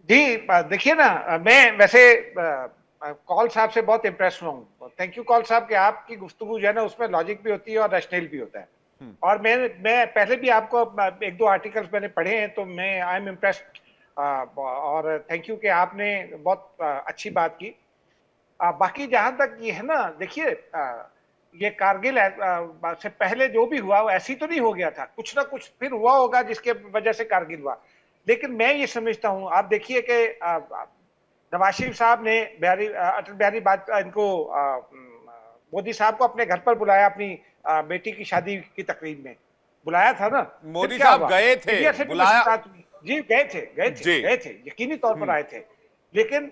जी देखिए ना, मैं वैसे कॉल साहब से बहुत इंप्रेस हुआ हूँ। थैंक यू कॉल साहब कि आपकी गुफ्तगू जो है ना उसमें लॉजिक भी होती है और रैशनल भी होता है। और मैं पहले भी आपको 1-2 आर्टिकल्स मैंने पढ़े हैं, तो मैं आई एम इम्प्रेस्ड। और थैंक यू कि आपने बहुत अच्छी बात की। बाकी जहां तक ये है ना, देखिए ये कारगिल से पहले जो भी हुआ वो ऐसी तो नहीं हो गया था, कुछ ना कुछ फिर हुआ होगा जिसके वजह से कारगिल हुआ। लेकिन मैं ये समझता हूं, आप देखिए कि नवाज शरीफ साहब ने अटल बिहारी इनको मोदी साहब को अपने घर पर बुलाया, अपनी बेटी की शादी की तकरीब में बुलाया था ना। मोदी साहब गए थे, बुलाया। जी गए थे, यकीनी तौर पर आए थे। लेकिन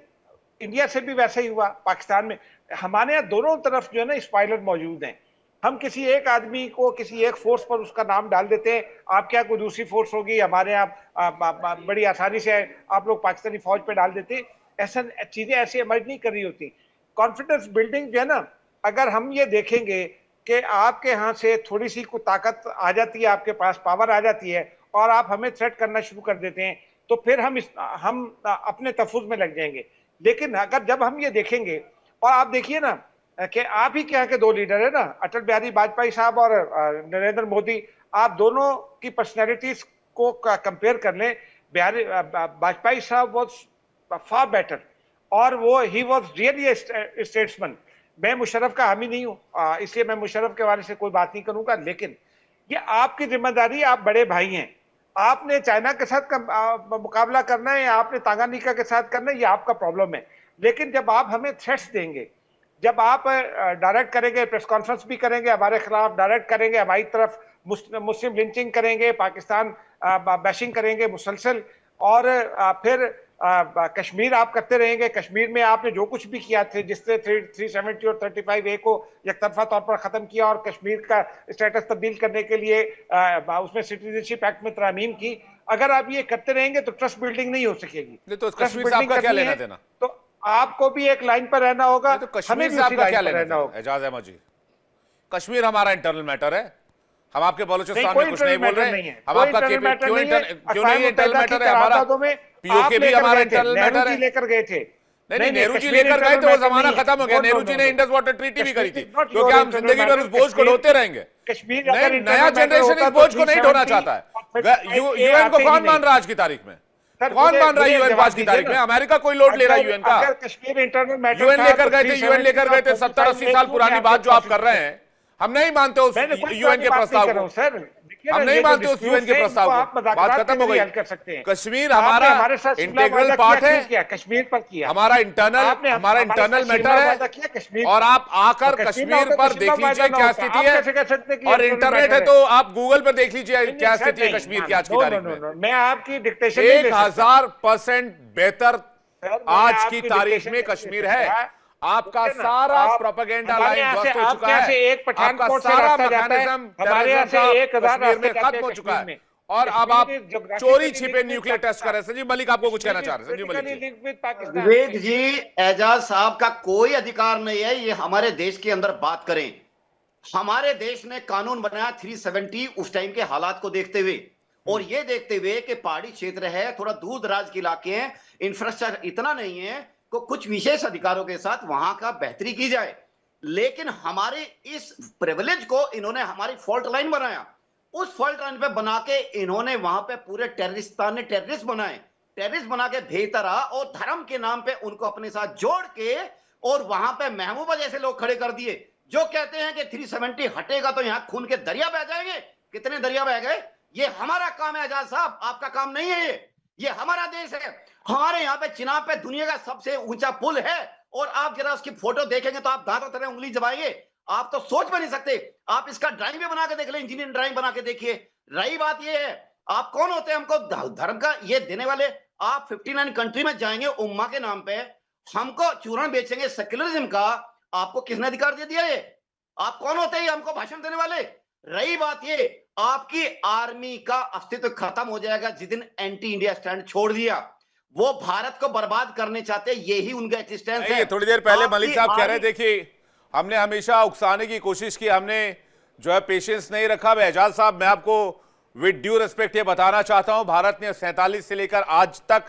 इंडिया से भी वैसा ही हुआ। पाकिस्तान में हमारे यहाँ दोनों तरफ जो है ना स्पाइलर मौजूद हैं। हम किसी एक आदमी को किसी एक फोर्स पर उसका नाम डाल देते हैं, आप क्या कोई दूसरी फोर्स होगी, हमारे यहाँ बड़ी आसानी से आप लोग पाकिस्तानी फौज पे डाल देते हैं। ऐसा चीजें ऐसे इमर्ज नहीं कर रही होती। कॉन्फिडेंस बिल्डिंग जो है ना, अगर हम ये देखेंगे कि आपके यहाँ से थोड़ी सी कोई ताकत आ जाती है, आपके पास पावर आ जाती है और आप हमें थ्रेट करना शुरू कर देते हैं, तो फिर हम अपने तहफ़्फ़ुज़ में लग जाएंगे। लेकिन अगर जब हम ये देखेंगे, और आप देखिए ना कि आप ही क्या के 2 लीडर है ना, अटल बिहारी वाजपेयी साहब और नरेंद्र मोदी, आप दोनों की पर्सनैलिटीज को कंपेयर कर लें। वाजपेयी साहब वाज फार बेटर और वो ही वाज रियली स्टेट्समैन। मैं मुशर्रफ का हामी नहीं हूँ, इसलिए मैं मुशर्रफ के बारे से कोई बात नहीं करूंगा। लेकिन ये आपकी जिम्मेदारी, आप बड़े भाई हैं, आपने चाइना के साथ मुकाबला करना है या आपने तांगानिका के साथ करना है, ये आपका प्रॉब्लम है। लेकिन जब आप हमें थ्रेट्स देंगे, जब आप डायरेक्ट करेंगे, प्रेस कॉन्फ्रेंस भी करेंगे हमारे खिलाफ, डायरेक्ट करेंगे हमारी तरफ, मुस्लिम लिंचिंग करेंगे, पाकिस्तान बैशिंग करेंगे मुसलसल, और फिर कश्मीर आप करते रहेंगे। कश्मीर में आपने जो कुछ भी किया थे, जिससे 370 और 35A को एकतरफा तौर पर खत्म किया और कश्मीर का स्टेटस तब्दील करने के लिए उसमें सिटीजनशिप एक्ट में तरमीम की, अगर आप ये करते रहेंगे तो ट्रस्ट बिल्डिंग नहीं हो सकेगी। तो कश्मीर से आपका क्या लेना देना? तो आपको भी एक लाइन पर रहना होगा, तो कश्मीर से आपका क्या लेना होगा? एजाज अहमद जी, कश्मीर हमारा इंटरनल मैटर है, हम आपके बलोचिस्तान में कुछ नहीं बोल रहे हैं। हम आपका क्यों नहीं इंटरनल मैटर है? हमारा पीओके भी हमारा इंटरनल मैटर है। लेकर गए थे, नहीं, नेहरू जी लेकर गए तो वो जमाना खत्म हो गया। नेहरू जी ने इंडस वाटर ट्रीटी भी करी थी, क्योंकि हम जिंदगी भर उस बोझ को ढोते रहेंगे। कश्मीर नहीं, नया जनरेशन इस बोझ को नहीं ढोना चाहता है। यूएन को कौन मान रहा है आज की तारीख में? कौन मान रहा है यूएन को आज की तारीख में? अमेरिका कोई लोड ले रहा है यूएन का? कश्मीर इंटरनल मैटर यूएन लेकर गए थे, यूएन लेकर गए थे। 70-80 साल पुरानी बात जो आप कर रहे हैं, हम नहीं मानते उस यूएन के प्रस्ताव को। सर हम नहीं मानते उस यूएन के प्रस्ताव को। बात खत्म हो गई। कश्मीर हमारा इंटीग्रल पार्ट है, कश्मीर पर किया हमारा इंटरनल मैटर है। और आप आकर कश्मीर पर देख लीजिए क्या स्थिति है, और इंटरनेट है तो आप गूगल पर देख लीजिए क्या स्थिति है कश्मीर की आज की तारीख में। मैं आपकी डिक्टेशन 1000% बेहतर आज की तारीख में कश्मीर है। आपका सारा प्रोपेगेंडा लाइन ध्वस्त हो चुका है। आपका सारा मैकेनिज्म कश्मीर में खत्म हो चुका है, और अब आप चोरी छिपे न्यूक्लियर टेस्ट कर रहे हैं। संजीव मलिक आपको कुछ कहना चाह रहे हैं? संजीव मलिक विवेक जी, एजाज साहब का कोई अधिकार नहीं है ये हमारे देश के अंदर बात करें। हमारे देश ने कानून बनाया 370 उस टाइम के हालात को देखते हुए, और ये देखते हुए कि पहाड़ी क्षेत्र है, थोड़ा दूर दराज के इलाके हैं, इंफ्रास्ट्रक्चर इतना नहीं है, को कुछ विशेष अधिकारों के साथ वहां का बेहतरी की जाए। लेकिन हमारे इस प्रिविलेज को इन्होंने हमारी फॉल्ट लाइन बनाया। उस फॉल्ट लाइन पे बना के इन्होंने वहां पे पूरे टेररिस्ट बनाए, टेररिस्ट बना के भेजता और धर्म के नाम पे उनको अपने साथ जोड़ के, और वहां पे महबूबा जैसे लोग खड़े कर दिए जो कहते हैं कि 370 हटेगा तो यहां खून के दरिया बह जाएंगे। कितने दरिया बह गए? ये हमारा काम है एजाज साहब, आपका काम नहीं है। ये हमारा देश है। हमारे यहाँ पे चिनाब पे दुनिया का सबसे ऊंचा पुल है, और आप जरा उसकी फोटो देखेंगे तो आप दांतों तरह उंगली दबाएंगे। आप तो सोच भी नहीं सकते। आप इसका ड्राइंग भी बना के देख ले, इंजीनियरिंग ड्राइंग बना के देखिए। रही बात ये है, आप कौन होते हैं हमको धर्म का ये देने वाले? आप 59 कंट्री में जाएंगे उम्मा के नाम पे, हमको चूर्ण बेचेंगे सेक्युलरिज्म का। आपको किसने अधिकार दे दिया? ये आप कौन होते हैं हमको भाषण देने वाले? रही बात ये, आपकी आर्मी का अस्तित्व खत्म हो जाएगा जिस दिन एंटी इंडिया स्टैंड छोड़ दिया। वो भारत को बर्बाद करने चाहते, यही उनका एग्जिस्टेंस है। थोड़ी देर पहले मलिक साहब कह रहे, देखिए हमने हमेशा उकसाने की कोशिश की, हमने जो है पेशेंस नहीं रखा। एजाज साहब, मैं आपको विद ड्यू रिस्पेक्ट ये बताना चाहता हूं, भारत ने 47 से लेकर आज तक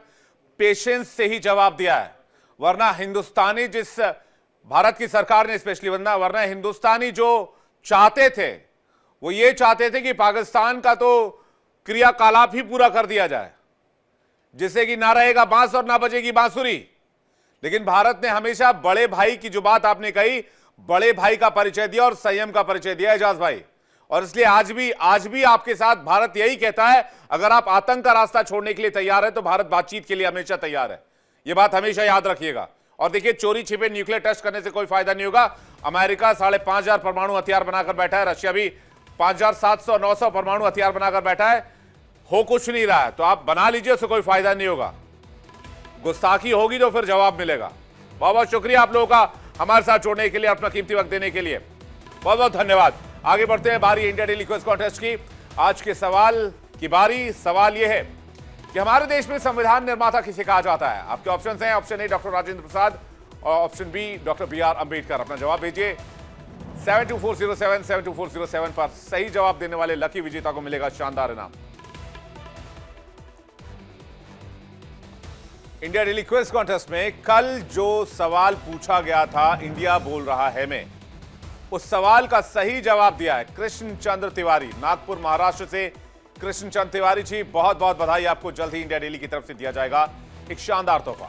पेशेंस से ही जवाब दिया है। वरना हिंदुस्तानी, जिस भारत की सरकार ने स्पेशली, वरना हिंदुस्तानी जो चाहते थे वो ये चाहते थे कि पाकिस्तान का तो क्रियाकलाप ही पूरा कर दिया जाए, जिससे कि ना रहेगा बांस और ना बजेगी बांसुरी। लेकिन भारत ने हमेशा बड़े भाई की जो बात आपने कही, बड़े भाई का परिचय दिया और संयम का परिचय दिया एजाज भाई। और इसलिए आज भी आपके साथ भारत यही कहता है, अगर आप आतंक का रास्ता छोड़ने के लिए तैयार है तो भारत बातचीत के लिए हमेशा तैयार है। यह बात हमेशा याद रखिएगा। और देखिए, चोरी छिपे न्यूक्लियर टेस्ट करने से कोई फायदा नहीं होगा। अमेरिका 5,500 परमाणु हथियार बनाकर बैठा है, रशिया भी 5,700-900 परमाणु हथियार बनाकर बैठा है। हो कुछ नहीं रहा है तो आप बना लीजिए, उससे कोई फायदा नहीं होगा। गुस्ताखी होगी तो फिर जवाब मिलेगा। बहुत बहुत शुक्रिया आप लोगों का हमारे साथ जोड़ने के लिए, अपना कीमती वक्त देने के लिए बहुत बहुत धन्यवाद। आगे बढ़ते हैं, बारी इंडिया डेली क्विज कॉन्टेस्ट की। आज के सवाल की बारी। सवाल यह है कि हमारे देश में संविधान निर्माता किसे कहा जाता है? आपके ऑप्शंस हैं, option A doctor Rajendra Prasad और option B doctor BR Ambedkar. अपना जवाब भेजिए 72407 पर। सही जवाब देने वाले लकी विजेता को मिलेगा शानदार इनाम। इंडिया डेली क्विज कॉन्टेस्ट में कल जो सवाल पूछा गया था, इंडिया बोल रहा है में, उस सवाल का सही जवाब दिया है कृष्ण चंद्र तिवारी, नागपुर महाराष्ट्र से। कृष्ण चंद्र तिवारी जी, बहुत बहुत बधाई आपको। जल्द ही इंडिया डेली की तरफ से दिया जाएगा एक शानदार तोहफा।